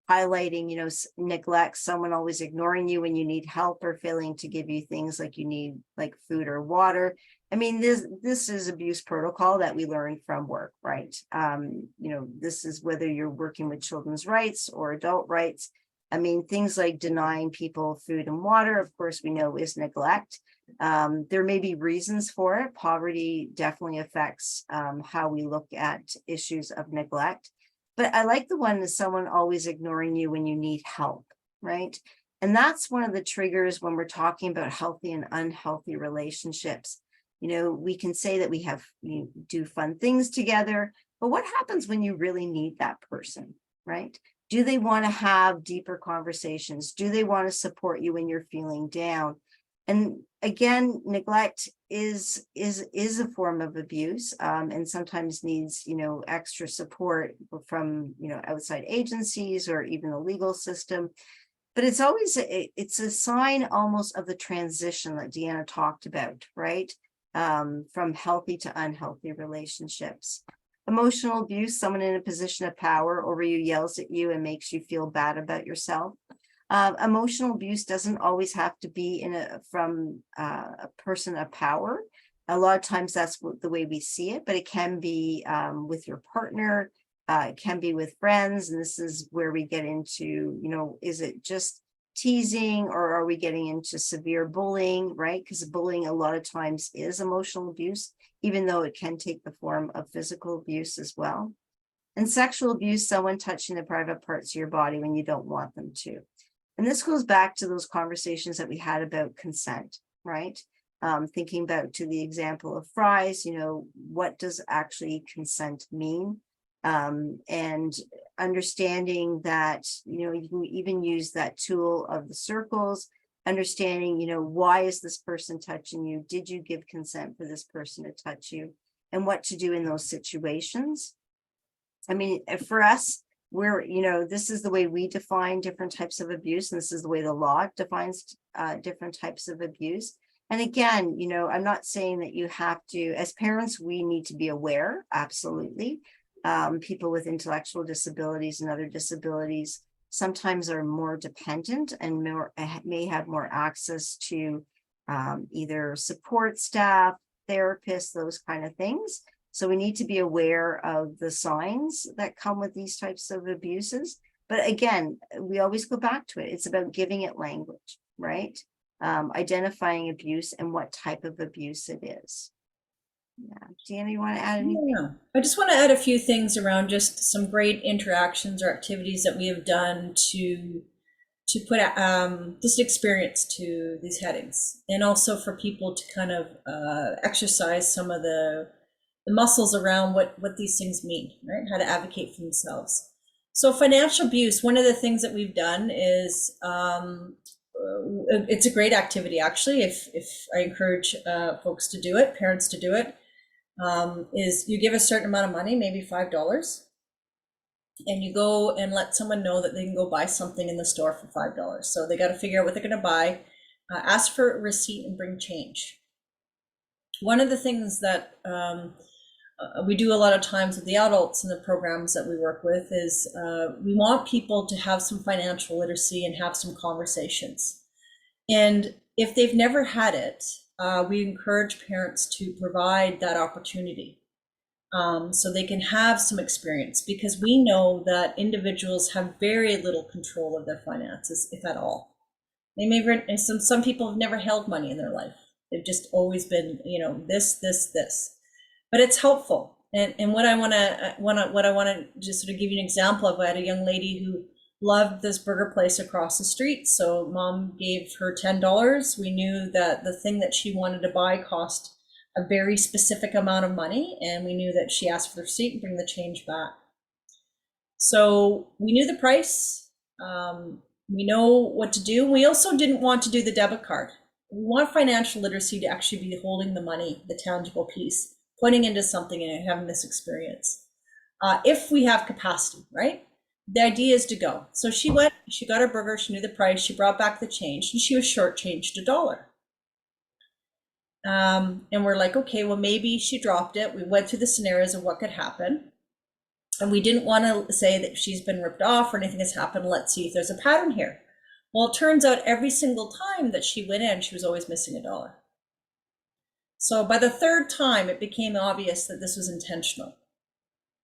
[SPEAKER 3] highlighting, neglect, someone always ignoring you when you need help or failing to give you things like you need, like food or water. I mean, this is abuse protocol that we learned from work, right? This is whether you're working with children's rights or adult rights. I mean, things like denying people food and water, of course, we know is neglect. There may be reasons for it. Poverty definitely affects how we look at issues of neglect. But I like the one that someone always ignoring you when you need help, right? And that's one of the triggers when we're talking about healthy and unhealthy relationships. We can say that we do fun things together, but what happens when you really need that person, right? Do they want to have deeper conversations? Do they want to support you when you're feeling down? And again, neglect is a form of abuse, and sometimes needs, extra support from, outside agencies or even the legal system. But it's always, it's a sign almost of the transition that Deanna talked about, right? From healthy to unhealthy relationships. Emotional abuse, someone in a position of power over you yells at you and makes you feel bad about yourself. Emotional abuse doesn't always have to be from a person of power. A lot of times that's the way we see it, but it can be with your partner, it can be with friends. And this is where we get into, is it just teasing, or are we getting into severe bullying, right? Because bullying a lot of times is emotional abuse, even though it can take the form of physical abuse as well. And sexual abuse, someone touching the private parts of your body when you don't want them to. And this goes back to those conversations that we had about consent, right? Thinking back to the example of fries, what does actually consent mean? And understanding that, you can even use that tool of the circles, understanding, why is this person touching you? Did you give consent for this person to touch you? And what to do in those situations. I mean, for us, this is the way we define different types of abuse, and this is the way the law defines different types of abuse. And again, I'm not saying that you have to, as parents, we need to be aware, absolutely. People with intellectual disabilities and other disabilities sometimes are more dependent and may have more access to either support staff, therapists, those kind of things. So we need to be aware of the signs that come with these types of abuses. But again, we always go back to it. It's about giving it language, right? Identifying abuse and what type of abuse it is. Yeah. Deanna, you want to add anything?
[SPEAKER 2] Yeah, I just want to add a few things around just some great interactions or activities that we have done to put just experience to these headings, and also for people to kind of exercise some of the muscles around what these things mean, right? How to advocate for themselves. So financial abuse, one of the things that we've done is it's a great activity, actually. If I encourage folks to do it, parents to do it, is you give a certain amount of money, maybe $5, and you go and let someone know that they can go buy something in the store for $5. So they got to figure out what they're going to buy, ask for a receipt, and bring change. One of the things that we do a lot of times with the adults in the programs that we work with is we want people to have some financial literacy and have some conversations. And if they've never had it, we encourage parents to provide that opportunity so they can have some experience, because we know that individuals have very little control of their finances, if at all. They may, some people have never held money in their life. They've just always been, this. But it's helpful. And what I want to just sort of give you an example of, I had a young lady who loved this burger place across the street. So mom gave her $10. We knew that the thing that she wanted to buy cost a very specific amount of money, and we knew that she asked for the receipt and bring the change back. So we knew the price. We know what to do. We also didn't want to do the debit card. We want financial literacy to actually be holding the money, the tangible piece, putting into something and having this experience. If we have capacity, right? The idea is to go. So she went, she got her burger, she knew the price, she brought back the change, and she was shortchanged $1. And we're like, okay, well, maybe she dropped it. We went through the scenarios of what could happen. And we didn't want to say that she's been ripped off or anything has happened. Let's see if there's a pattern here. Well, it turns out every single time that she went in, she was always missing $1. So by the third time, it became obvious that this was intentional,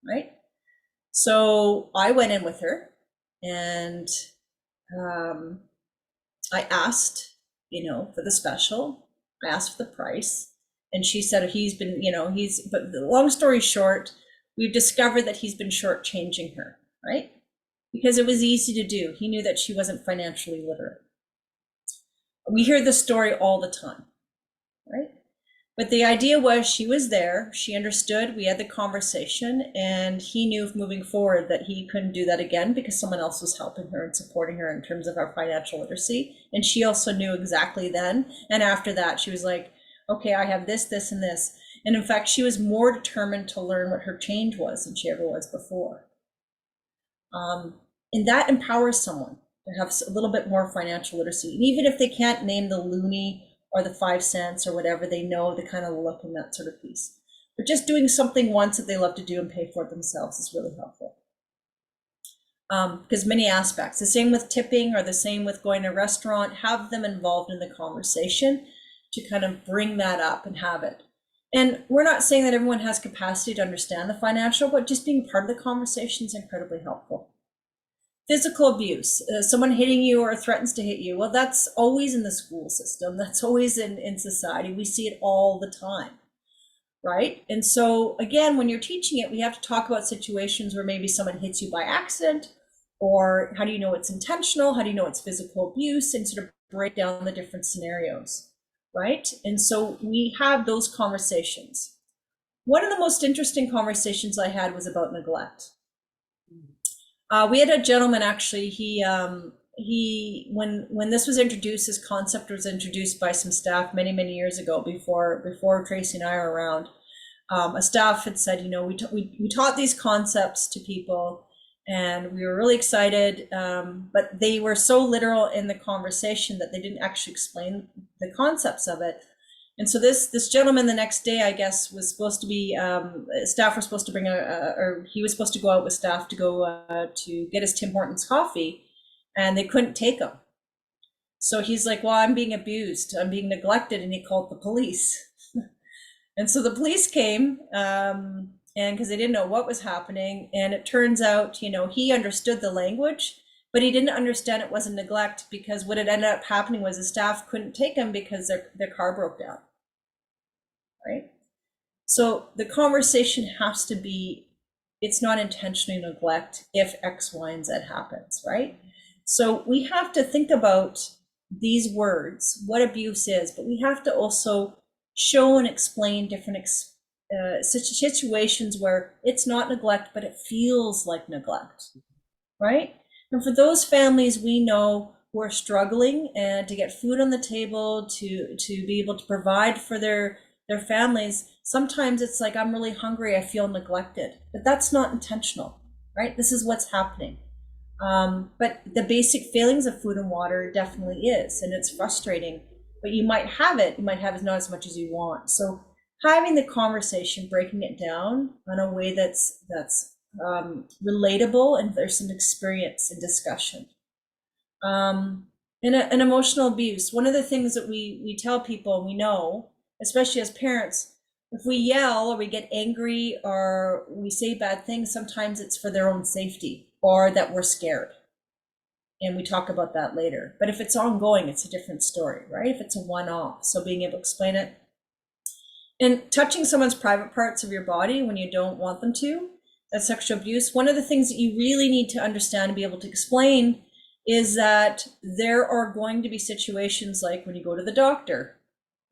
[SPEAKER 2] right? So I went in with her, and I asked, for the special. I asked for the price, and she said but the long story short, we've discovered that he's been shortchanging her, right? Because it was easy to do. He knew that she wasn't financially literate. We hear this story all the time, right? But the idea was she was there, she understood, we had the conversation, and he knew moving forward that he couldn't do that again because someone else was helping her and supporting her in terms of our financial literacy. And she also knew exactly then. And after that, she was like, okay, I have this, this, and this. And in fact, she was more determined to learn what her change was than she ever was before. And that empowers someone to have a little bit more financial literacy. And even if they can't name the loonie or the 5 cents or whatever, they know the kind of look and that sort of piece. But just doing something once that they love to do and pay for it themselves is really helpful. Because many aspects, the same with tipping or the same with going to a restaurant, have them involved in the conversation to kind of bring that up and have it. And we're not saying that everyone has capacity to understand the financial, but just being part of the conversation is incredibly helpful. Physical abuse, someone hitting you or threatens to hit you. Well, that's always in the school system. That's always in society. We see it all the time, right? And so again, when you're teaching it, we have to talk about situations where maybe someone hits you by accident, or how do you know it's intentional? How do you know it's physical abuse? And sort of break down the different scenarios, right? And so we have those conversations. One of the most interesting conversations I had was about neglect. We had a gentleman, actually, when this was introduced, this concept was introduced by some staff many, many years ago, before Tracy and I were around. A staff had said, we taught these concepts to people and we were really excited, but they were so literal in the conversation that they didn't actually explain the concepts of it. And so this gentleman the next day, I guess, was supposed to be, staff were supposed to bring or he was supposed to go out with staff to go to get his Tim Hortons coffee, and they couldn't take him. So he's like, well, I'm being abused, I'm being neglected, and he called the police. And so the police came, and because they didn't know what was happening. And it turns out, he understood the language, but he didn't understand it wasn't neglect, because what had ended up happening was the staff couldn't take him because their car broke down, right? So the conversation has to be, it's not intentionally neglect if X, Y, and Z happens, right? So we have to think about these words, what abuse is, but we have to also show and explain different situations where it's not neglect, but it feels like neglect, right? And for those families we know who are struggling and to get food on the table, to be able to provide for their families, sometimes it's like, I'm really hungry, I feel neglected, but that's not intentional, right? This is what's happening. But the basic failings of food and water definitely is, and it's frustrating, but you might have it not as much as you want. So having the conversation, breaking it down in a way that's relatable, and there's some experience and discussion. And emotional abuse, one of the things that we tell people, and we know, especially as parents, if we yell or we get angry or we say bad things, sometimes it's for their own safety or that we're scared. And we talk about that later. But if it's ongoing, it's a different story, right? If it's a one-off, so being able to explain it. And touching someone's private parts of your body when you don't want them to, that's sexual abuse. One of the things that you really need to understand and be able to explain is that there are going to be situations like when you go to the doctor,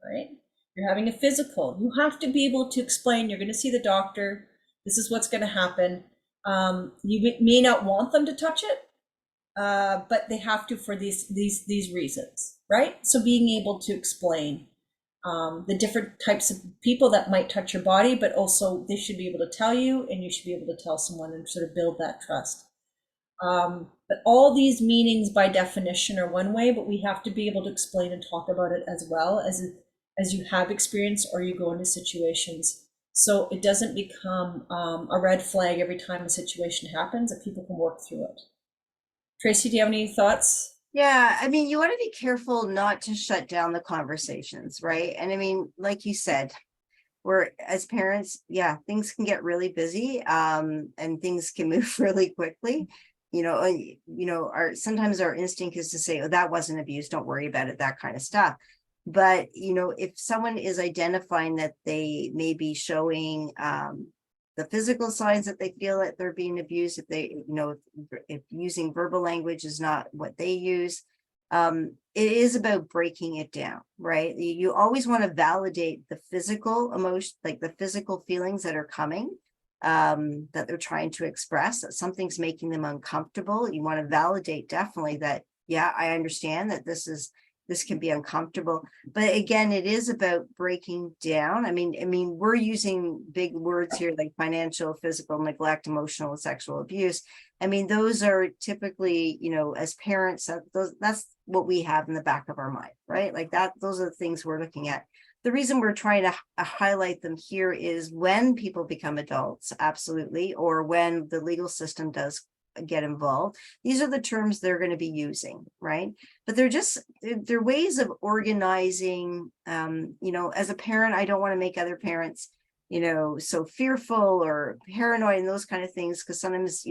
[SPEAKER 2] right? You're having a physical. You have to be able to explain, you're going to see the doctor, this is what's going to happen. You may not want them to touch it, but they have to for these reasons, right? So being able to explain the different types of people that might touch your body, but also they should be able to tell you, and you should be able to tell someone and sort of build that trust. But all these meanings by definition are one way, but we have to be able to explain and talk about it as well as you have experience or you go into situations. So it doesn't become a red flag every time a situation happens, that people can work through it. Tracy, do you have any thoughts?
[SPEAKER 3] Yeah, I mean, you want to be careful not to shut down the conversations, right? And I mean, like you said, we're as parents, yeah, things can get really busy, and things can move really quickly. Sometimes our instinct is to say, oh, that wasn't abuse, don't worry about it, that kind of stuff. But if someone is identifying that they may be showing the physical signs that they feel that they're being abused, if they, if using verbal language is not what they use, it is about breaking it down, right? You always want to validate the physical emotion, like the physical feelings that are coming, that they're trying to express, that something's making them uncomfortable. You want to validate definitely that, yeah, I understand that this can be uncomfortable. But again, it is about breaking down. I mean, we're using big words here like financial, physical neglect, emotional, and sexual abuse. I mean, those are typically, as parents, that's what we have in the back of our mind, right? Like that, those are the things we're looking at. The reason we're trying to highlight them here is when people become adults, absolutely, or when the legal system does get involved, these are the terms they're going to be using, right? But they're ways of organizing. As a parent, I don't want to make other parents so fearful or paranoid and those kind of things, because sometimes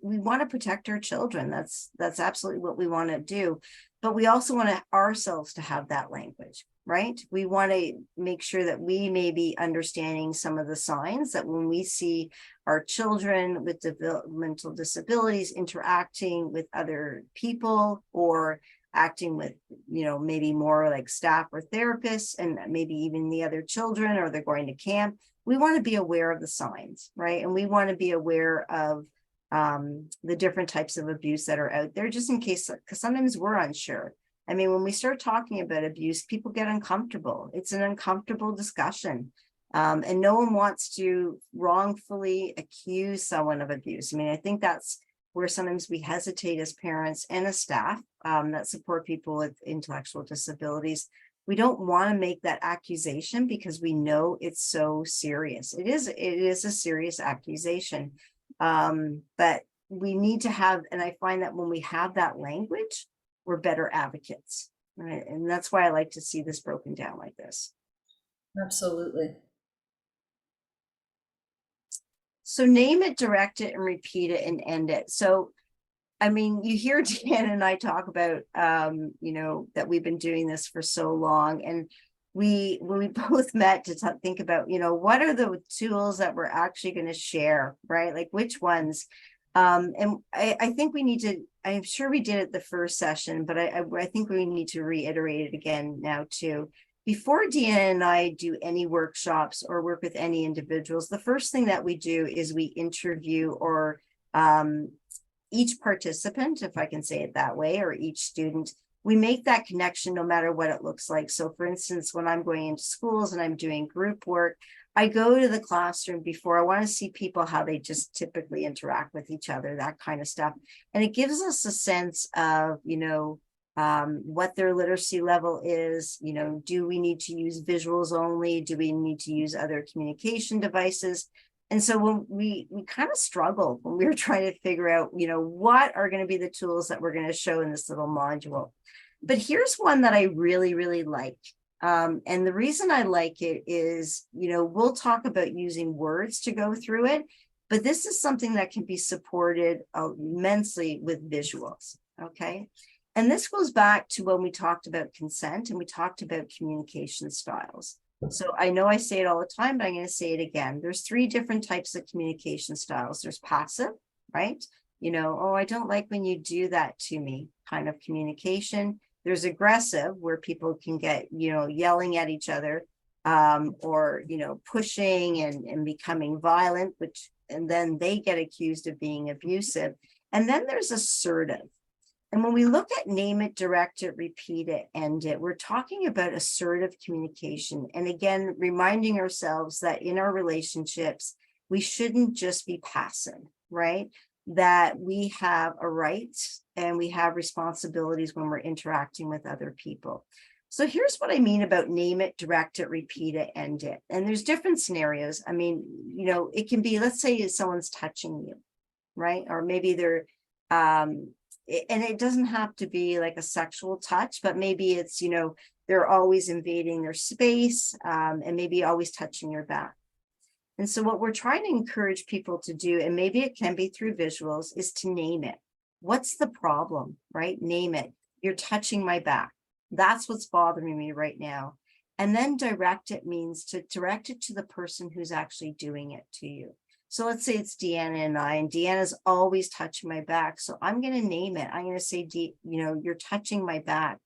[SPEAKER 3] we want to protect our children. That's absolutely what we want to do, but we also want ourselves to have that language, right? We want to make sure that we may be understanding some of the signs that when we see our children with developmental disabilities interacting with other people or acting with, maybe more like staff or therapists and maybe even the other children, or they're going to camp, we want to be aware of the signs, right? And we want to be aware of the different types of abuse that are out there, just in case, because sometimes we're unsure. I mean, when we start talking about abuse, people get uncomfortable. It's an uncomfortable discussion. And no one wants to wrongfully accuse someone of abuse. I mean, I think that's where sometimes we hesitate as parents and as staff that support people with intellectual disabilities. We don't want to make that accusation because we know it's so serious. It is a serious accusation. But we need to have, and I find that when we have that language, we're better advocates, right? And that's why I like to see this broken down like this.
[SPEAKER 2] Absolutely.
[SPEAKER 3] So name it, direct it, and repeat it and end it. So, I mean, you hear Deanna and I talk about, you know, that we've been doing this for so long. And when we both met to think about, you know, what are the tools that we're actually going to share, right? Like which ones? And I think we need to, I'm sure we did it the first session, but I think we need to reiterate it again now too. Before Deanna and I do any workshops or work with any individuals, the first thing that we do is we interview or each participant, if I can say it that way, or each student. We make that connection no matter what it looks like. So for instance, when I'm going into schools and I'm doing group work, I go to the classroom before. I want to see people, how they just typically interact with each other, that kind of stuff. And it gives us a sense of, you know, what their literacy level is. You know, do we need to use visuals only? Do we need to use other communication devices? And so when we kind of struggled when we were trying to figure out, you know, what are going to be the tools that we're going to show in this little module. But here's one that I really, really like. And the reason I like it is, you know, we'll talk about using words to go through it, but this is something that can be supported immensely with visuals. Okay. And this goes back to when we talked about consent and we talked about communication styles. So I know I say it all the time, but I'm going to say it again. There's 3 different types of communication styles. There's passive, right? You know, oh, I don't like when you do that to me kind of communication. There's aggressive, where people can get, you know, yelling at each other, or, you know, pushing and becoming violent, and then they get accused of being abusive. And then there's assertive. And when we look at name it, direct it, repeat it, end it, we're talking about assertive communication. And again, reminding ourselves that in our relationships, we shouldn't just be passive, right? That we have a right and we have responsibilities when we're interacting with other people. So here's what I mean about name it, direct it, repeat it, end it. And there's different scenarios. I mean, you know, it can be, let's say someone's touching you, right? Or maybe they're, and it doesn't have to be like a sexual touch, but maybe it's, you know, they're always invading their space, and maybe always touching your back. And so what we're trying to encourage people to do, and maybe it can be through visuals, is to name it. What's the problem, right? Name it. You're touching my back. That's what's bothering me right now. And then direct it means to direct it to the person who's actually doing it to you. So let's say it's Deanna and I, and Deanna's always touching my back. So I'm going to name it. I'm going to say, you know, you're touching my back.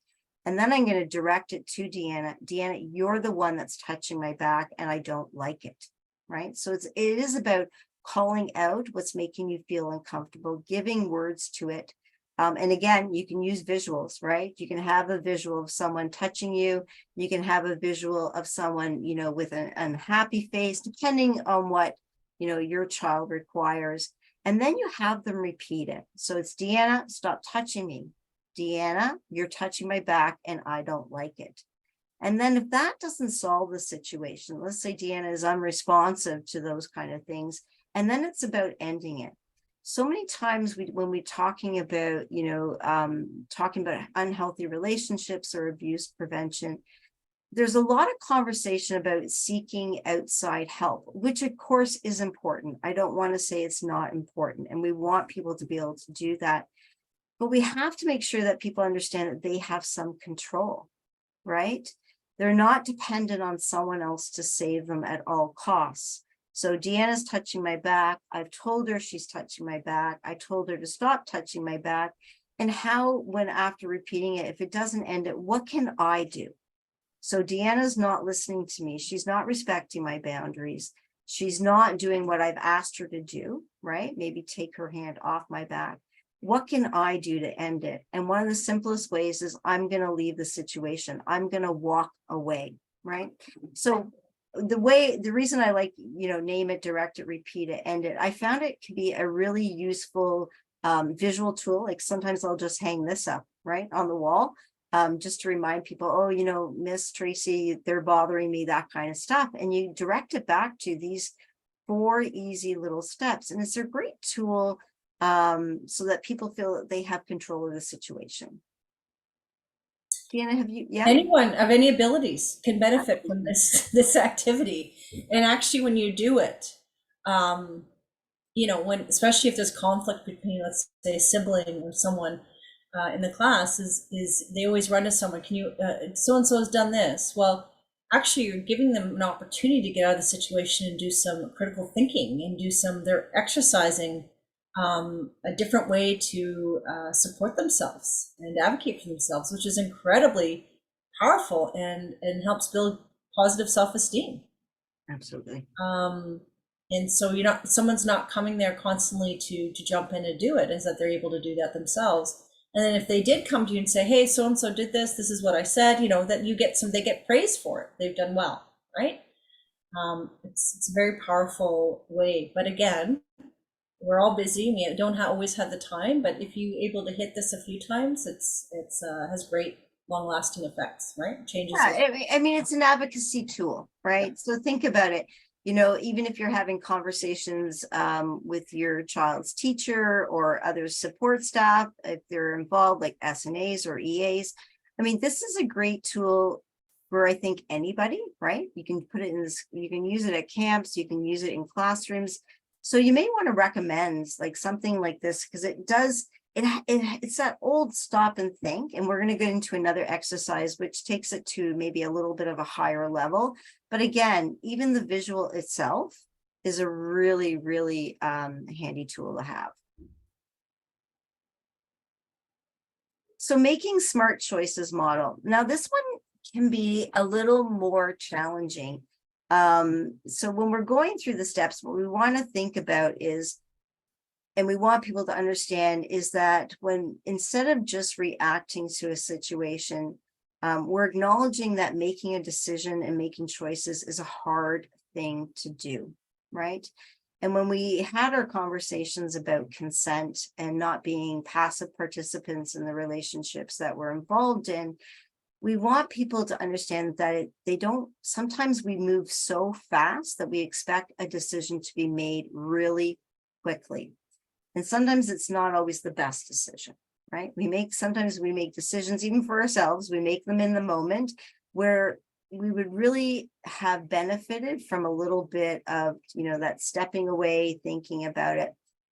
[SPEAKER 3] And then I'm going to direct it to Deanna. Deanna, you're the one that's touching my back and I don't like it, right? So it is about calling out what's making you feel uncomfortable, giving words to it. And again, you can use visuals, right? You can have a visual of someone touching you. You can have a visual of someone, you know, with an unhappy face, depending on what, you know, your child requires. And then you have them repeat it. So it's Deanna, stop touching me. Deanna, you're touching my back and I don't like it. And then if that doesn't solve the situation, let's say Deanna is unresponsive to those kind of things, and then it's about ending it. So many times when we're talking about, you know, talking about unhealthy relationships or abuse prevention, there's a lot of conversation about seeking outside help, which of course is important. I don't want to say it's not important, and we want people to be able to do that. But we have to make sure that people understand that they have some control, right? They're not dependent on someone else to save them at all costs. So Deanna's touching my back. I've told her she's touching my back. I told her to stop touching my back. And how, when after repeating it, if it doesn't end it, what can I do? So Deanna's not listening to me. She's not respecting my boundaries. She's not doing what I've asked her to do, right? Maybe take her hand off my back. What can I do to end it? And one of the simplest ways is I'm going to leave the situation. I'm going to walk away, right? So the reason I like, you know, name it, direct it, repeat it, end it, I found it to be a really useful visual tool. Like sometimes I'll just hang this up, right, on the wall, just to remind people, oh, you know, Miss Tracy, they're bothering me, that kind of stuff. And you direct it back to these 4 easy little steps. And it's a great tool so that people feel that they have control of the situation. Deanna, have you, yeah?
[SPEAKER 2] Anyone of any abilities can benefit from this activity. And actually, when you do it, you know, when, especially if there's conflict between, let's say, a sibling or someone in the class, is they always run to someone, can you, so and so has done this. Well, actually, you're giving them an opportunity to get out of the situation and do some critical thinking and do some, they're exercising a different way to support themselves and advocate for themselves, which is incredibly powerful and helps build positive self-esteem.
[SPEAKER 3] Absolutely.
[SPEAKER 2] And so you're not, someone's not coming there constantly to jump in and do it, is that they're able to do that themselves. And then if they did come to you and say, hey, so and so did this, this is what I said, you know, that you get some, they get praise for it, they've done well, right? It's a very powerful way. But again, we're all busy, we don't always have the time, but if you're able to hit this a few times, it's has great long lasting effects, right? Changes.
[SPEAKER 3] Yeah, I mean, it's an advocacy tool, right?
[SPEAKER 2] Yeah.
[SPEAKER 3] So think about it. You know, even if you're having conversations with your child's teacher or other support staff, if they're involved, like SNAs or EAs, I mean, this is a great tool for, I think, anybody, right? You can put it in this, you can use it at camps, you can use it in classrooms. So you may want to recommend like something like this, because it does, it's that old stop and think, and we're going to get into another exercise which takes it to maybe a little bit of a higher level. But again, even the visual itself is a really, really handy tool to have. So making smart choices model. Now this one can be a little more challenging. So when we're going through the steps, what we want to think about is, and we want people to understand, is that when, instead of just reacting to a situation, we're acknowledging that making a decision and making choices is a hard thing to do, right? And when we had our conversations about consent and not being passive participants in the relationships that we're involved in, we want people to understand that they don't, sometimes we move so fast that we expect a decision to be made really quickly. And sometimes it's not always the best decision, right? Sometimes we make decisions even for ourselves, we make them in the moment where we would really have benefited from a little bit of, you know, that stepping away, thinking about it.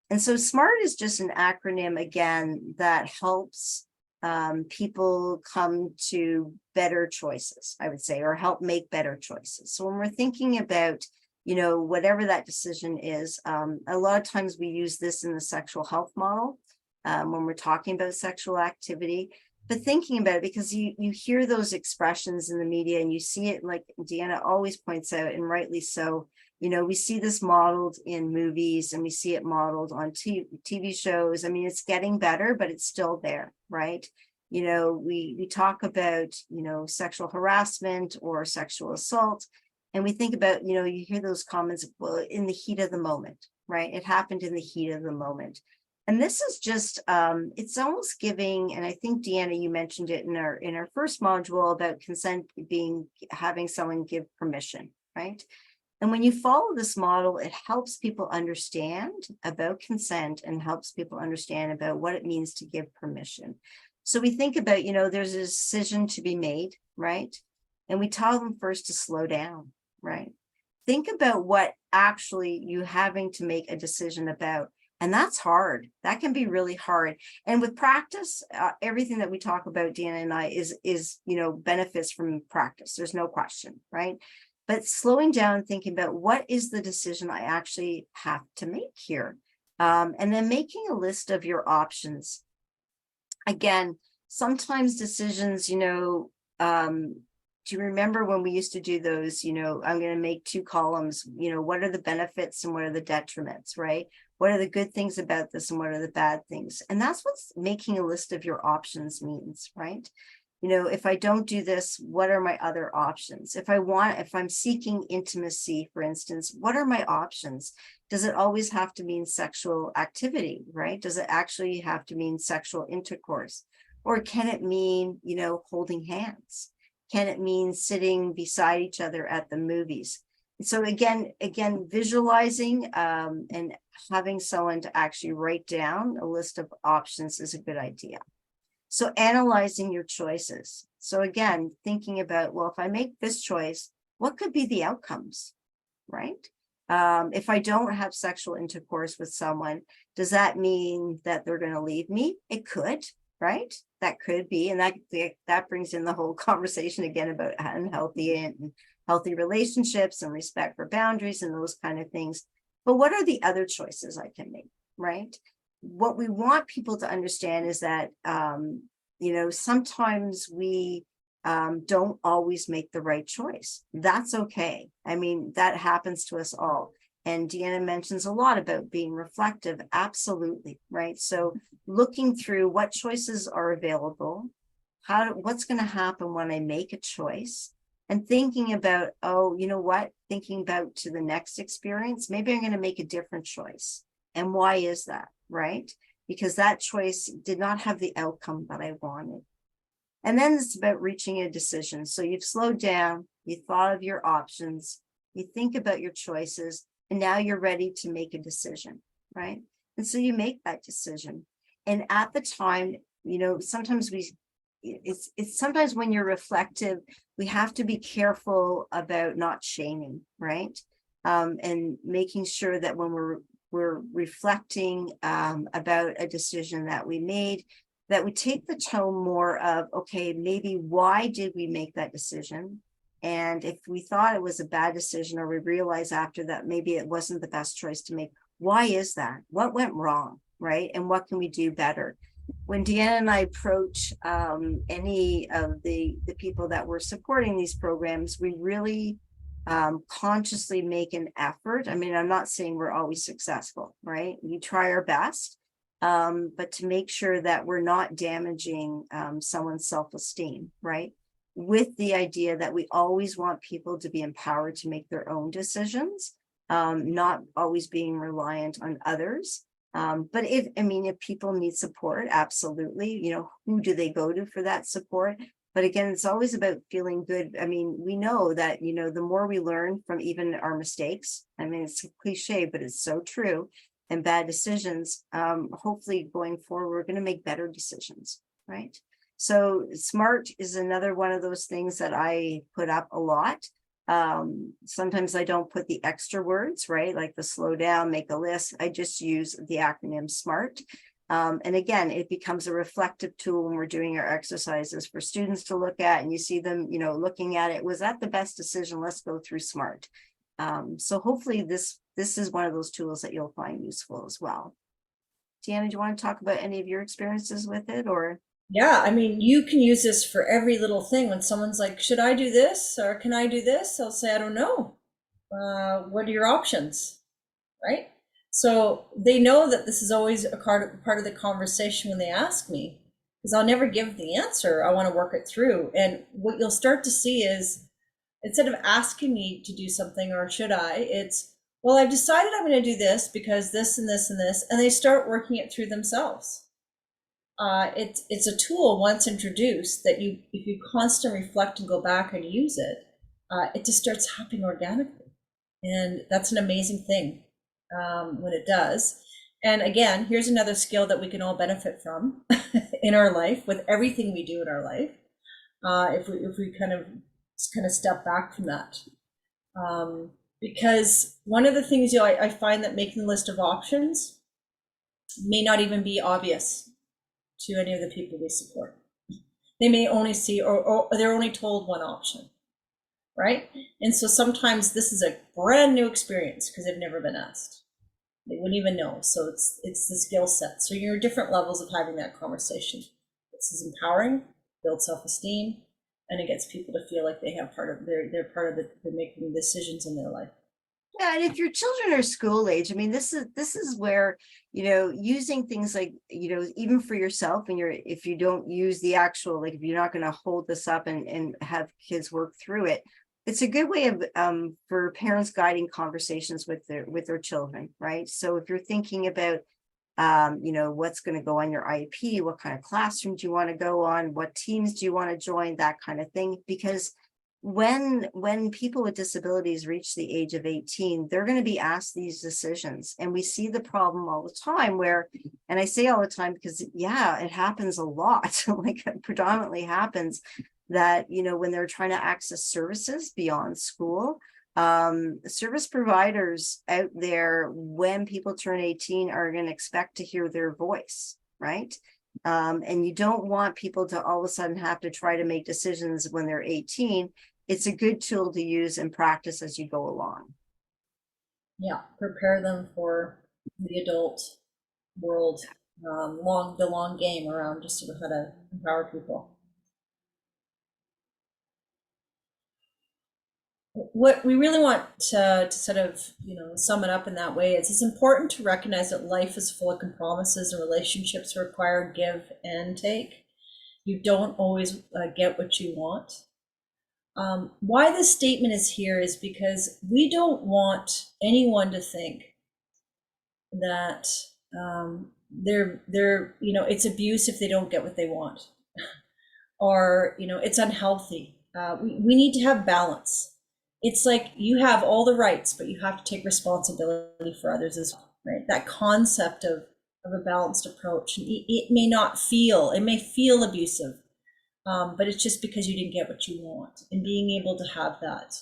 [SPEAKER 3] And so SMART is just an acronym, again, that helps people come to better choices, I would say, or help make better choices. So when we're thinking about, you know, whatever that decision is, a lot of times we use this in the sexual health model when we're talking about sexual activity. But thinking about it, because you hear those expressions in the media and you see it, like Deanna always points out, and rightly so, you know, we see this modeled in movies and we see it modeled on TV shows. I mean, it's getting better, but it's still there, right? You know, we talk about, you know, sexual harassment or sexual assault, and we think about, you know, you hear those comments, well, in the heat of the moment, right? It happened in the heat of the moment. And this is just, it's almost giving, and I think, Deanna, you mentioned it in our first module about consent being, having someone give permission, right? And when you follow this model, it helps people understand about consent and helps people understand about what it means to give permission. So we think about, you know, there's a decision to be made, right? And we tell them first to slow down, right? Think about what actually you having to make a decision about. And that's hard. That can be really hard. And with practice, everything that we talk about, Deanna and I, is, you know, benefits from practice. There's no question, right? But slowing down, thinking about what is the decision I actually have to make here. And then making a list of your options. Again, sometimes decisions, you know, do you remember when we used to do those, you know, I'm going to make 2 columns, you know, what are the benefits and what are the detriments, right? What are the good things about this and what are the bad things? And that's what making a list of your options means, right? You know, if I don't do this, what are my other options? If I'm seeking intimacy, for instance, what are my options? Does it always have to mean sexual activity, right? Does it actually have to mean sexual intercourse? Or can it mean, you know, holding hands? Can it mean sitting beside each other at the movies? So again, visualizing and having someone to actually write down a list of options is a good idea. So analyzing your choices. So again, thinking about, well, if I make this choice, what could be the outcomes, right? If I don't have sexual intercourse with someone, does that mean that they're going to leave me? It could, right? That could be. And that brings in the whole conversation again about unhealthy and healthy relationships and respect for boundaries and those kind of things. But what are the other choices I can make, right? What we want people to understand is that, sometimes we don't always make the right choice. That's okay. I mean, that happens to us all. And Deanna mentions a lot about being reflective. Absolutely. Right. So looking through what choices are available, what's going to happen when I make a choice, and thinking about, oh, you know what, thinking about to the next experience, maybe I'm going to make a different choice. And why is that? Right? Because that choice did not have the outcome that I wanted. And then it's about reaching a decision. So you've slowed down, you thought of your options, you think about your choices, and now you're ready to make a decision, right? And so you make that decision. And at the time, sometimes it's sometimes when you're reflective, we have to be careful about not shaming, right? And making sure that when we're reflecting about a decision that we made, that we take the tone more of, okay, maybe why did we make that decision? And if we thought it was a bad decision, or we realize after that maybe it wasn't the best choice to make, why is that? What went wrong, right? And what can we do better? When Deanna and I approach any of the people that we're supporting these programs, we really consciously make an effort. I mean, I'm not saying we're always successful, right? We try our best. But to make sure that we're not damaging someone's self-esteem, right? With the idea that we always want people to be empowered to make their own decisions, not always being reliant on others. But if people need support, absolutely, who do they go to for that support? But again, it's always about feeling good. I mean, we know that, the more we learn from even our mistakes, I mean, it's a cliche, but it's so true, and bad decisions, hopefully going forward, we're going to make better decisions, right? So SMART is another one of those things that I put up a lot. Sometimes I don't put the extra words, right? Like the slow down, make a list. I just use the acronym SMART. And again, it becomes a reflective tool when we're doing our exercises for students to look at, and you see them, looking at it. Was that the best decision? Let's go through SMART. So hopefully this is one of those tools that you'll find useful as well. Deanna, do you want to talk about any of your experiences with it, or?
[SPEAKER 2] Yeah, I mean, you can use this for every little thing. When someone's like, should I do this or can I do this? I'll say, I don't know. What are your options? Right? So they know that this is always a part of the conversation when they ask me, because I'll never give the answer. I want to work it through. And what you'll start to see is, instead of asking me to do something or should I, it's, well, I've decided I'm going to do this because this and this and this, and they start working it through themselves. It's a tool once introduced that if you constantly reflect and go back and use it, it just starts happening organically. And that's an amazing thing when it does. And again, here's another skill that we can all benefit from in our life, with everything we do in our life. If we kind of step back from that. Because one of the things I find that making a list of options may not even be obvious to any of the people we support. They may only see, or they're only told one option, right? And so sometimes this is a brand new experience because they've never been asked. They wouldn't even know. So it's the skill set. So you're different levels of having that conversation. This is empowering, builds self-esteem, and it gets people to feel like they have they're part of the making decisions in their life.
[SPEAKER 3] Yeah, and if your children are school age, I mean, this is where, using things like, even for yourself, and if you don't use the actual, like, if you're not going to hold this up and have kids work through it, it's a good way of for parents guiding conversations with their children, right? So if you're thinking about what's going to go on your IEP, what kind of classroom do you want to go on, what teams do you want to join, that kind of thing. Because when people with disabilities reach the age of 18, they're going to be asked these decisions. And we see the problem all the time where, and I say all the time because, yeah, it happens a lot, like it predominantly happens that, when they're trying to access services beyond school, Service providers out there, when people turn 18, are going to expect to hear their voice, right? And you don't want people to all of a sudden have to try to make decisions when they're 18. It's a good tool to use and practice as you go along.
[SPEAKER 2] Yeah, prepare them for the adult world, the long game around just sort of how to empower people. What we really want to sort of, sum it up in that way is it's important to recognize that life is full of compromises and relationships require give and take. You don't always get what you want. Why this statement is here is because we don't want anyone to think that it's abuse if they don't get what they want, or it's unhealthy. We need to have balance. It's like you have all the rights, but you have to take responsibility for others as well, right? That concept of a balanced approach. It may feel abusive, but it's just because you didn't get what you want, and being able to have that,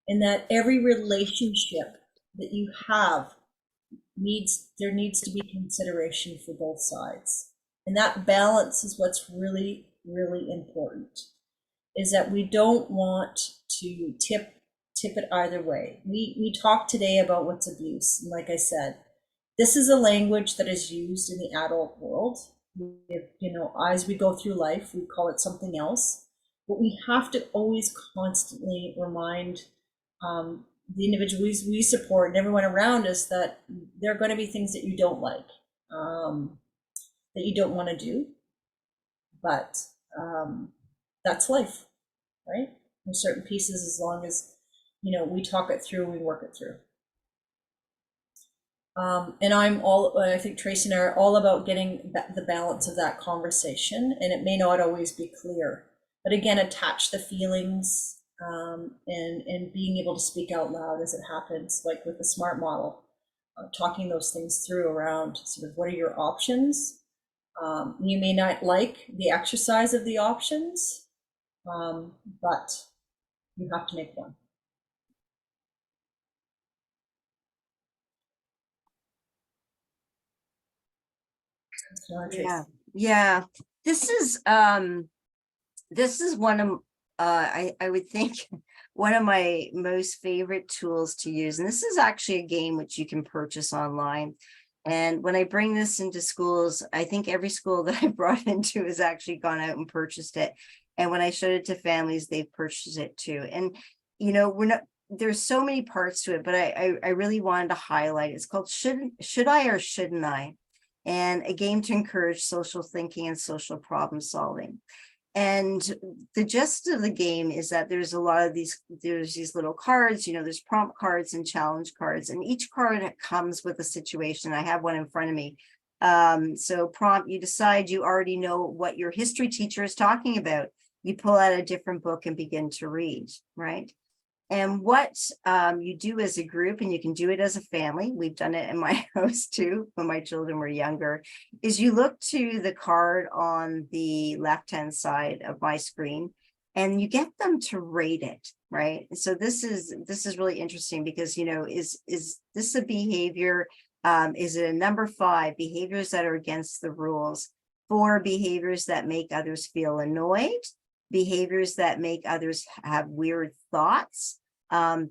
[SPEAKER 2] and that every relationship that you have there needs to be consideration for both sides. And that balance is what's really, really important, is that we don't want to tip it either way. We talked today about what's abuse. And like I said, this is a language that is used in the adult world. If, as we go through life, we call it something else. But we have to always constantly remind the individuals we support and everyone around us that there are going to be things that you don't like, that you don't want to do. But that's life, right? There's certain pieces, as long as we talk it through, we work it through. And I think Tracy and I are all about getting the balance of that conversation, and it may not always be clear, but again, attach the feelings, and being able to speak out loud as it happens, like with the SMART model, talking those things through around sort of what are your options. You may not like the exercise of the options, but you have to make one.
[SPEAKER 3] Yeah. This is one of I would think one of my most favorite tools to use. And this is actually a game which you can purchase online. And when I bring this into schools, I think every school that I brought into has actually gone out and purchased it. And when I showed it to families, they've purchased it too. And there's so many parts to it, but I really wanted to highlight it. It's called Should I or Shouldn't I? And a game to encourage social thinking and social problem solving. And the gist of the game is that there's these little cards, there's prompt cards and challenge cards, and each card comes with a situation. I have one in front of me. So prompt, you decide you already know what your history teacher is talking about. You pull out a different book and begin to read, right? And what you do as a group, and you can do it as a family, we've done it in my house too when my children were younger, is you look to the card on the left-hand side of my screen and you get them to rate it, right? So this is really interesting because, is this a behavior? Is it a number 5, behaviors that are against the rules? 4, behaviors that make others feel annoyed? Behaviors that make others have weird thoughts,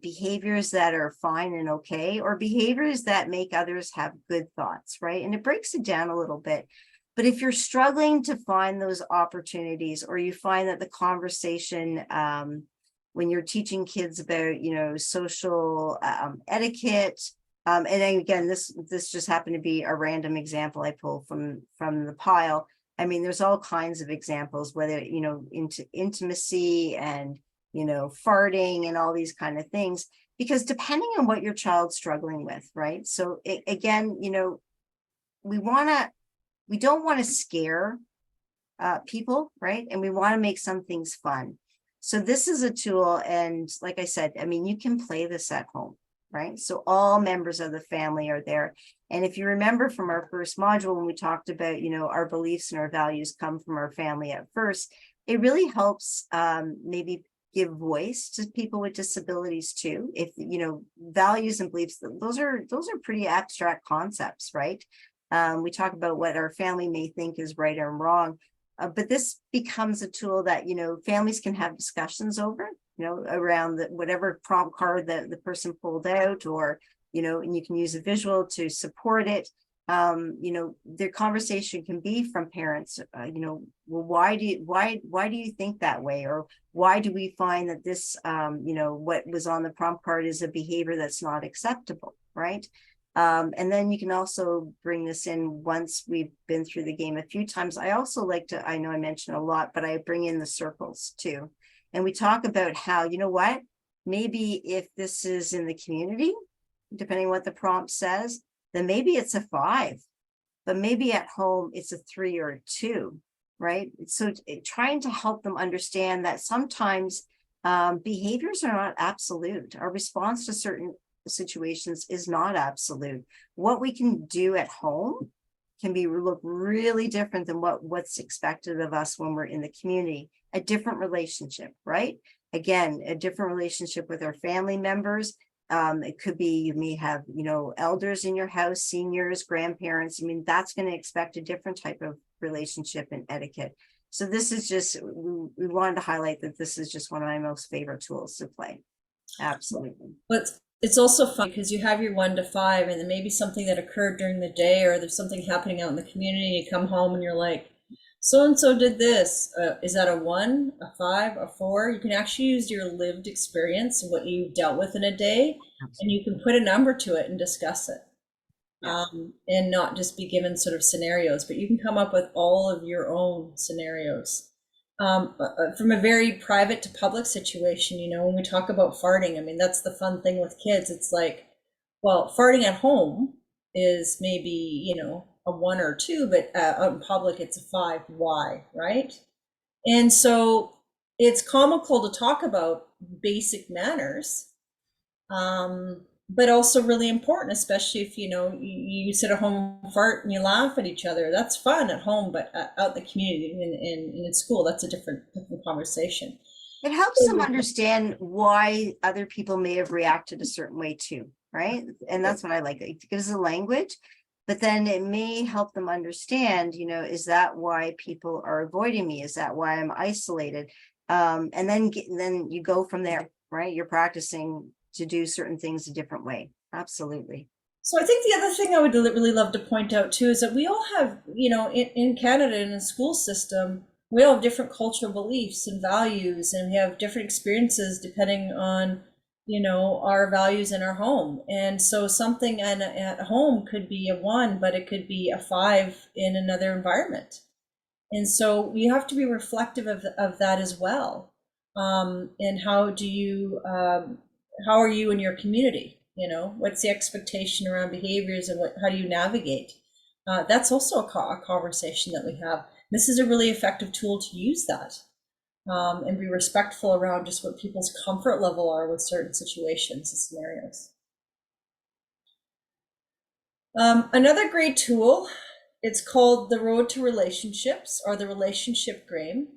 [SPEAKER 3] behaviors that are fine and okay, or behaviors that make others have good thoughts, right? And it breaks it down a little bit. But if you're struggling to find those opportunities, or you find that the conversation, when you're teaching kids about, social etiquette, and then again, this just happened to be a random example I pulled from the pile. I mean, there's all kinds of examples, whether, into intimacy and, farting and all these kind of things, because depending on what your child's struggling with, right? So again, we don't want to scare people, right? And we want to make some things fun. So this is a tool. And like I said, I mean, you can play this at home, right? So all members of the family are there. And if you remember from our first module, when we talked about, our beliefs and our values come from our family at first, it really helps maybe give voice to people with disabilities too. If, you know, values and beliefs, those are pretty abstract concepts, right? We talk about what our family may think is right or wrong, but this becomes a tool that, you know, families can have discussions over, you know, around whatever prompt card that the person pulled out, or, you know, and you can use a visual to support it. You know, their conversation can be from parents, you know, well, why do you think that way? Or why do we find that this, you know, what was on the prompt card is a behavior that's not acceptable, right? And then you can also bring this in once we've been through the game a few times. I also like to, I know I mentioned a lot, but I bring in the circles too. And we talk about how, you know what, maybe if this is in the community, depending on what the prompt says, then maybe it's a 5, but maybe at home it's a 3 or a 2, right? So trying to help them understand that sometimes behaviors are not absolute. Our response to certain situations is not absolute. What we can do at home can look really different than what's expected of us when we're in the community. A different relationship, right? Again, a different relationship with our family members. It could be, you may have, you know, elders in your house, seniors, grandparents. I mean, that's going to expect a different type of relationship and etiquette. So this is just, we wanted to highlight that this is just one of my most favorite tools to play. Absolutely.
[SPEAKER 2] But it's also fun because you have your 1 to 5, and then maybe something that occurred during the day, or there's something happening out in the community. You come home and you're like, so-and-so did this. Is that a 1, a 5, a 4? You can actually use your lived experience of what you dealt with in a day, and you can put a number to it and discuss it. And not just be given sort of scenarios, but you can come up with all of your own scenarios. From a very private to public situation, you know, when we talk about farting, I mean, that's the fun thing with kids. It's like, well, farting at home is maybe, you know, a 1 or 2, but out in public, it's a 5. Why, right? And so it's comical to talk about basic manners, but also really important, especially if, you know, you sit at home and fart and you laugh at each other. That's fun at home, but out in the community and in school, that's a different conversation.
[SPEAKER 3] It helps them understand why other people may have reacted a certain way too, right? And that's what I like. It gives a language, but then it may help them understand, you know, is that why people are avoiding me? Is that why I'm isolated? And then you go from there, right? You're practicing to do certain things a different way. Absolutely.
[SPEAKER 2] So I think the other thing I would really love to point out too is that we all have, you know, in Canada, in the school system, we all have different cultural beliefs and values, and we have different experiences depending on, you know, our values in our home. And so something at home could be a 1, but it could be a 5 in another environment. And so you have to be reflective of that as well. And how do you, how are you in your community? You know, what's the expectation around behaviors, and how do you navigate? That's also a conversation that we have. This is a really effective tool to use that, and be respectful around just what people's comfort level are with certain situations and scenarios. Another great tool, it's called the Road to Relationships, or the Relationship Game.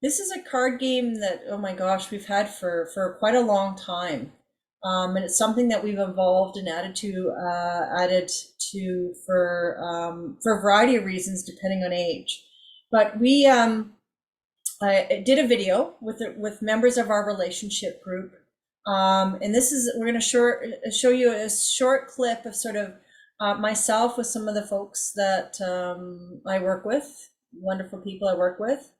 [SPEAKER 2] This is a card game that, oh my gosh, we've had for quite a long time. And it's something that we've evolved and added to for a variety of reasons, depending on age. But we I did a video with members of our relationship group, and this is, we're going to show you a short clip of sort of myself with some of the folks that I work with, wonderful people I work with,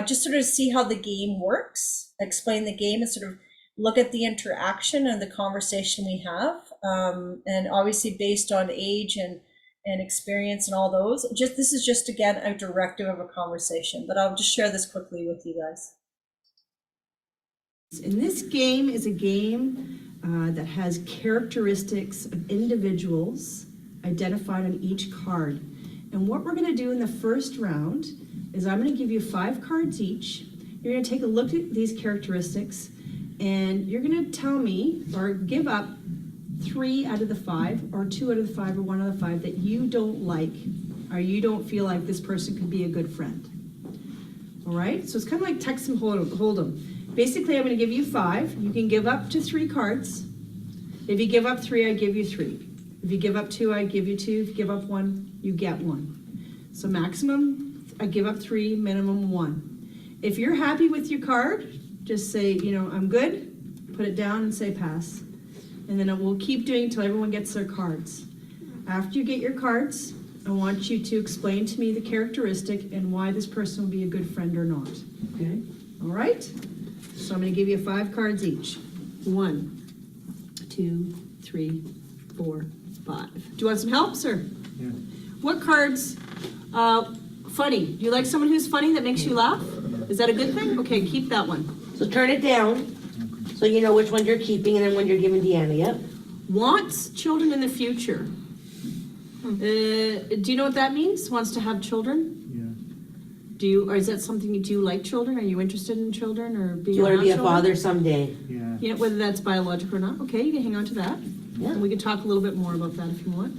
[SPEAKER 2] just sort of see how the game works, explain the game, and sort of look at the interaction and the conversation we have, and obviously based on age and experience and all those. This is just, again, a directive of a conversation, but I'll just share this quickly with you guys.
[SPEAKER 4] And this game is a game that has characteristics of individuals identified on each card. And what we're going to do in the first round is I'm going to give you 5 cards each. You're going to take a look at these characteristics, and you're going to tell me, or give up 3 out of the 5, or 2 out of the 5, or 1 out of the 5 that you don't like, or you don't feel like this person could be a good friend. All right, so it's kind of like Texas Hold'em. basically I'm going to give you 5. You can give up to 3 cards. If you give up 3, I give you 3. If you give up 2, I give you 2. If you give up 1, you get 1. So maximum, I give up 3, minimum 1. If you're happy with your card, just say, I'm good, put it down and say pass. And then we'll keep doing until everyone gets their cards. After you get your cards, I want you to explain to me the characteristic and why this person will be a good friend or not.
[SPEAKER 5] Okay.
[SPEAKER 4] All right? So I'm going to give you 5 cards each. 1, 2, 3, 4, 5. Do you want some help, sir?
[SPEAKER 5] Yeah.
[SPEAKER 4] What cards? Funny. Do you like someone who's funny that makes you laugh? Is that a good thing? Okay, keep that one.
[SPEAKER 5] So turn it down, so you know which one you're keeping and then when you're giving Deanna, yep.
[SPEAKER 4] Wants children in the future. Do you know what that means? Wants to have children?
[SPEAKER 6] Yeah,
[SPEAKER 4] Or is that something, do you like children? Are you interested in children or being
[SPEAKER 5] You wanna
[SPEAKER 4] around
[SPEAKER 5] be a
[SPEAKER 4] children?
[SPEAKER 5] father someday.
[SPEAKER 6] yeah.
[SPEAKER 4] Yeah, whether that's biological or not. Okay, you can hang on to that.
[SPEAKER 5] Yeah.
[SPEAKER 4] And we can talk a little bit more about that if you want.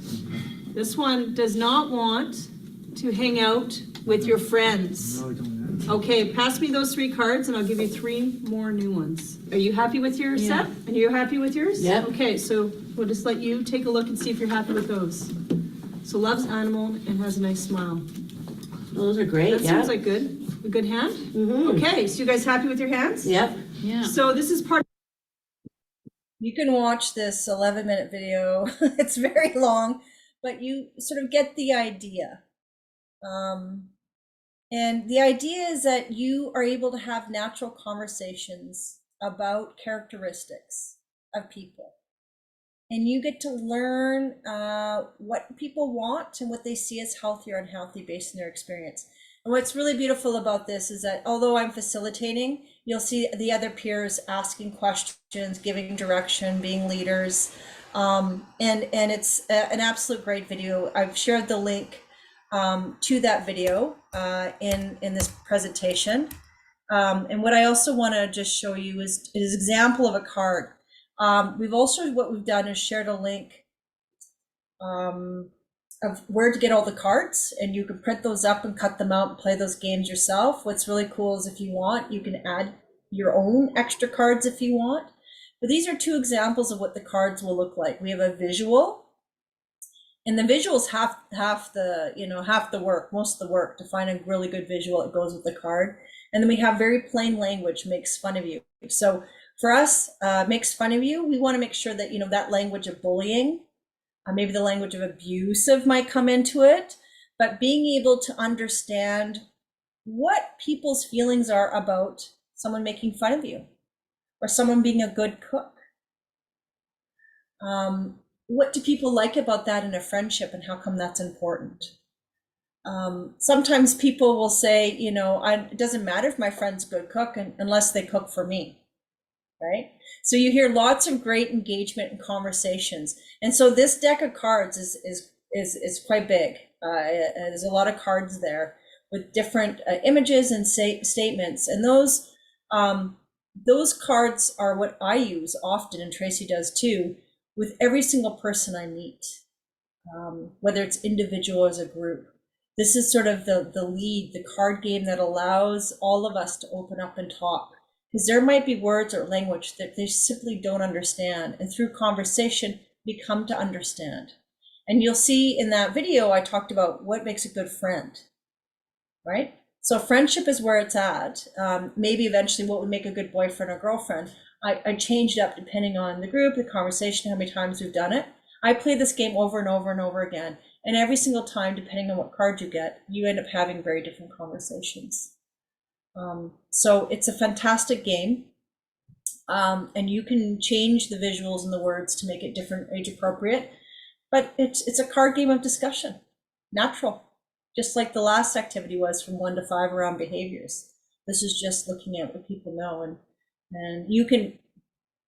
[SPEAKER 4] This one does not want to hang out with your friends.
[SPEAKER 6] No, I don't have.
[SPEAKER 4] Okay, pass me those 3 cards and I'll give you 3 more new ones. Are you happy with your set? And you're happy with yours?
[SPEAKER 5] Yep.
[SPEAKER 4] Okay, so we'll just let you take a look and see if you're happy with those. So loves animal and has a nice smile.
[SPEAKER 5] Those are great,
[SPEAKER 4] That
[SPEAKER 5] yeah.
[SPEAKER 4] seems like good. A good hand?
[SPEAKER 5] Mhm.
[SPEAKER 4] Okay, so you guys happy with your hands?
[SPEAKER 5] Yep.
[SPEAKER 4] So this is part
[SPEAKER 2] You can watch this 11-minute video. It's very long, but you sort of get the idea. And the idea is that you are able to have natural conversations about characteristics of people. And you get to learn what people want and what they see as healthy or unhealthy based on their experience. And what's really beautiful about this is that although I'm facilitating, you'll see the other peers asking questions, giving direction, being leaders. And it's an absolute great video. I've shared the link to that video in this presentation. And what I also want to just show you is an example of a card. What we've done is shared a link of where to get all the cards, and you can print those up and cut them out and play those games yourself. What's really cool is if you want, you can add your own extra cards if you want. But these are 2 examples of what the cards will look like. We have a visual, and the visual's half the work, most of the work to find a really good visual that goes with the card. And then we have very plain language, makes fun of you. So for us, makes fun of you, we want to make sure that, that language of bullying, maybe the language of abusive might come into it, but being able to understand what people's feelings are about someone making fun of you or someone being a good cook. What do people like about that in a friendship and how come that's important? Sometimes people will say, it doesn't matter if my friend's a good cook unless they cook for me. Right? So you hear lots of great engagement and conversations. And so this deck of cards is quite big. There's a lot of cards there with different images and statements. And those cards are what I use often, and Tracy does too, with every single person I meet, whether it's individual or as a group. This is sort of the lead, the card game that allows all of us to open up and talk. Because there might be words or language that they simply don't understand. And through conversation, we come to understand. And you'll see in that video, I talked about what makes a good friend, right? So friendship is where it's at. Maybe eventually what would make a good boyfriend or girlfriend. I changed up depending on the group, the conversation, how many times we've done it. I play this game over and over and over again. And every single time, depending on what card you get, you end up having very different conversations. So it's a fantastic game, and you can change the visuals and the words to make it different, age appropriate, but it's a card game of discussion, natural, just like the last activity was from 1 to 5 around behaviors. This is just looking at what people know, and you can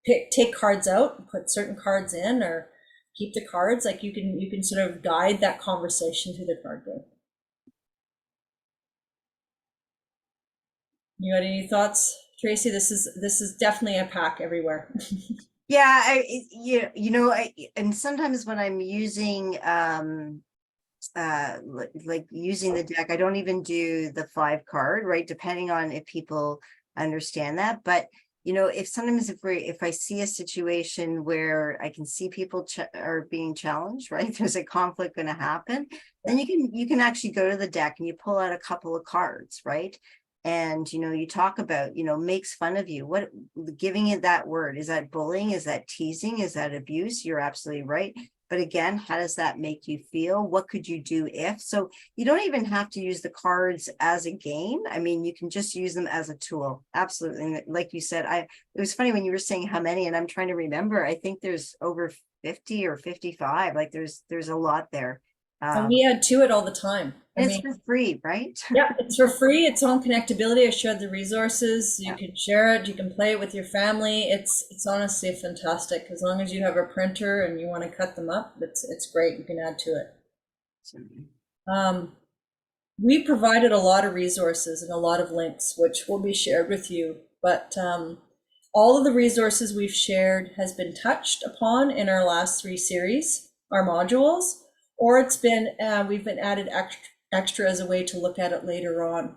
[SPEAKER 2] take cards out, and put certain cards in, or keep the cards. Like you can sort of guide that conversation through the card game. You got any thoughts, Tracy? This is definitely a pack everywhere.
[SPEAKER 3] Yeah, and sometimes when I'm using like using the deck, I don't even do the 5 card, right? Depending on if people understand that. But if sometimes if I see a situation where I can see people are being challenged, right? There's a conflict going to happen, then you can actually go to the deck and you pull out a couple of cards, right? And you talk about makes fun of you. What giving it that word, is that bullying? Is that teasing? Is that abuse? You're absolutely right. But again, how does that make you feel? What could you do if? So you don't even have to use the cards as a game. I mean, you can just use them as a tool. Absolutely. And like you said, it was funny when you were saying how many, and I'm trying to remember, I think there's over 50 or 55. Like there's a lot there.
[SPEAKER 2] And we add to it all the time.
[SPEAKER 3] It's for free, right?
[SPEAKER 2] Yeah, it's for free. It's on Connectability. I shared the resources. You can share it. You can play it with your family. It's honestly fantastic. As long as you have a printer and you want to cut them up, it's great. You can add to it. We provided a lot of resources and a lot of links, which will be shared with you. But all of the resources we've shared has been touched upon in our last 3 series, our modules, or it's been we've been added extra as a way to look at it later on.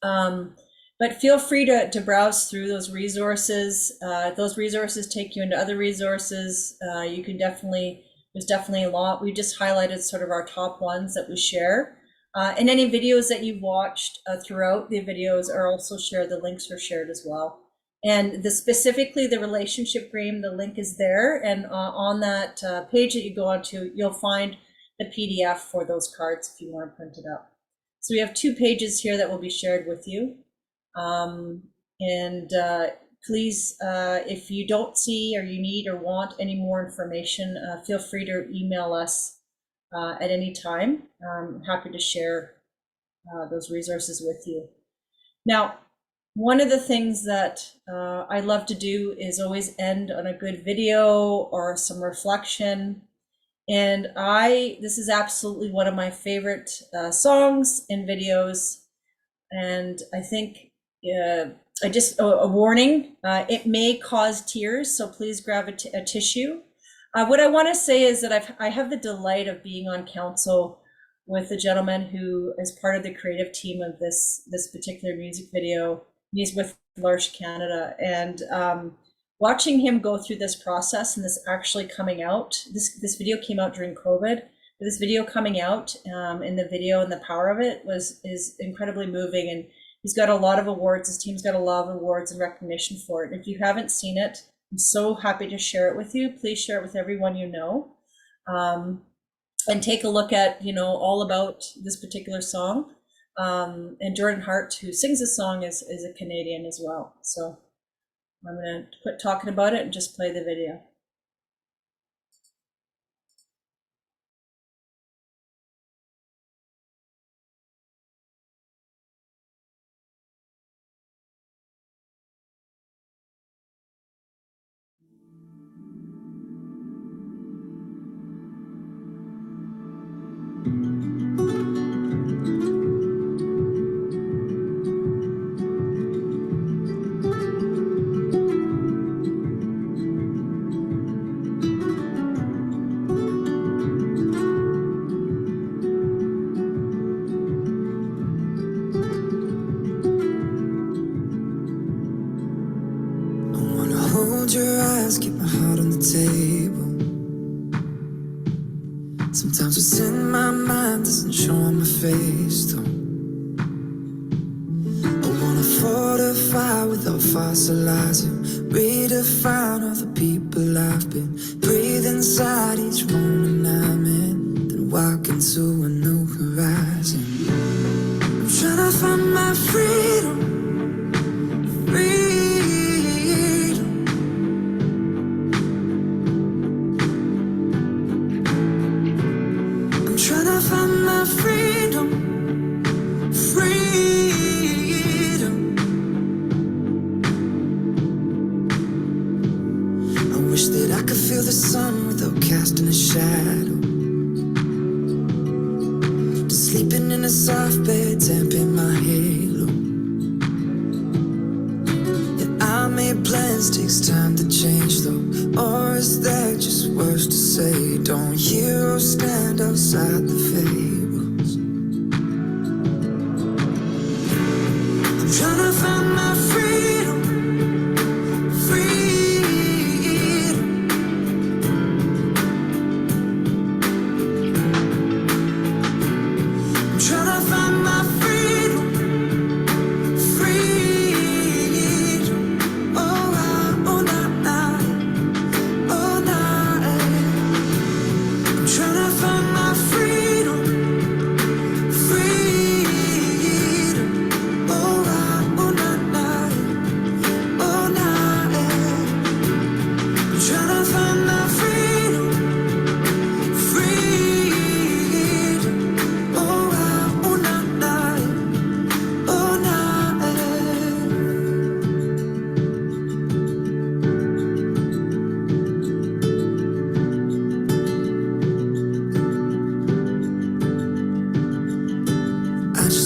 [SPEAKER 2] But feel free to browse through those resources. Those resources take you into other resources. You can there's definitely a lot. We just highlighted sort of our top ones that we share. And any videos that you've watched throughout the videos are also shared. The links are shared as well. And specifically the relationship game, the link is there. And on that page that you go onto, you'll find the PDF for those cards if you want to print it up. So we have 2 pages here that will be shared with you. Please, if you don't see or you need or want any more information, feel free to email us at any time. I'm happy to share those resources with you. Now, one of the things that I love to do is always end on a good video or some reflection. And this is absolutely one of my favorite songs and videos. And I think a warning, it may cause tears, so please grab a tissue. What I want to say is that I have the delight of being on council with a gentleman who is part of the creative team of this particular music video. He's with L'Arche Canada, and watching him go through this process and this actually coming out, this video came out during COVID, but this video coming out in the video and the power of it is incredibly moving. And he's got a lot of awards. His team's got a lot of awards and recognition for it. And if you haven't seen it, I'm so happy to share it with you. Please share it with everyone you know, and take a look at all about this particular song. And Jordan Hart, who sings this song, is a Canadian as well. So I'm going to quit talking about it and just play the video.
[SPEAKER 6] Hold your eyes, keep my heart on the table. Sometimes what's in my mind doesn't show on my face, though. I wanna fortify without fossilizing, redefine all the people I've been. Breathe inside each moment I'm in, then walk into a new horizon. I'm trying to find my freedom. The sun without casting a shadow, just sleeping in a soft bed, tamping my halo. Yeah, I made plans, takes time to change though. Or is that just words to say? Don't heroes stand outside the fables? I'm trying to find my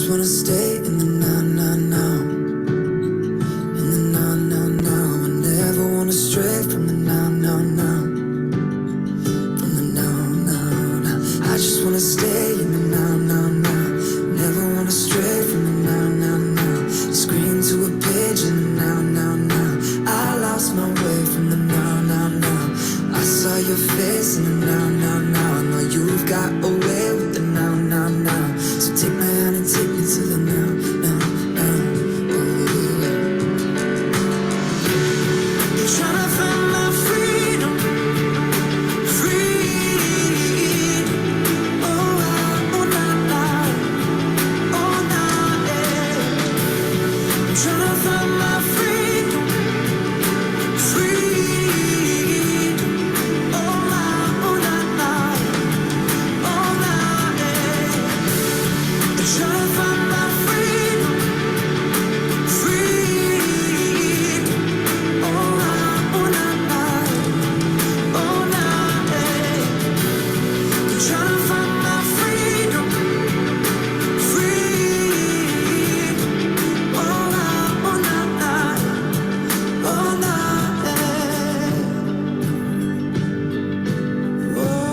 [SPEAKER 6] just wanna stay in the now, now, now. In the now, now, now. I never wanna stray from the now, now, now. From the now, now, now. I just wanna stay in the now, now, now. Never wanna stray from the now, now, now. Scream to a pigeon in the now, now, now. I lost my way from the now, now, now. I saw your face in the now, now, now. I know you've got away with the now, now, now. So take my hand and take me to the now, now, now. Oh, yeah. Tryna find my freedom, freedom. Oh, oh, nah, nah. Oh, nah, yeah. I'm tryna find my freedom, freedom. Oh, nah, oh, nah, nah. Oh, nah, yeah. I'm tryna find my freedom, freedom. Oh, nah, oh, nah, nah. Oh, nah, yeah. I'm tryna find my freedom, freedom. Oh, nah, oh, nah, nah. Oh, nah, yeah. Whoa.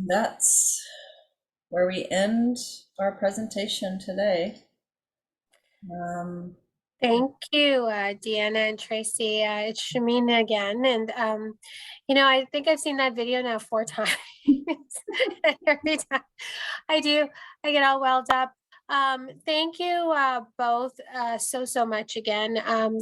[SPEAKER 2] That's where we end our presentation today.
[SPEAKER 1] Thank you, Deanna and Tracy. It's Shamina again. And, I think I've seen that video now 4 times. And every time I do, I get all welled up. Thank you both so much again.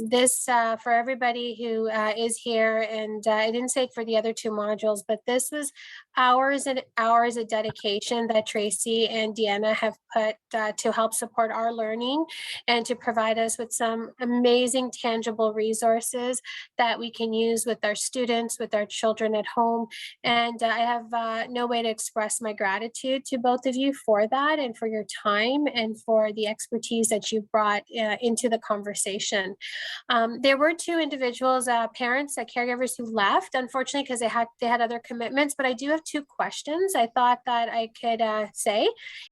[SPEAKER 1] This for everybody who is here, and I didn't say it for the other 2 modules, but this was hours and hours of dedication that Tracy and Deanna have put to help support our learning and to provide us with some amazing tangible resources that we can use with our students, with our children at home. And I have no way to express my gratitude to both of you for that and for your time and for the expertise that you've brought into the conversation. There were 2 individuals, parents, caregivers who left, unfortunately, because they had other commitments, but I do have 2 questions I thought that I could say.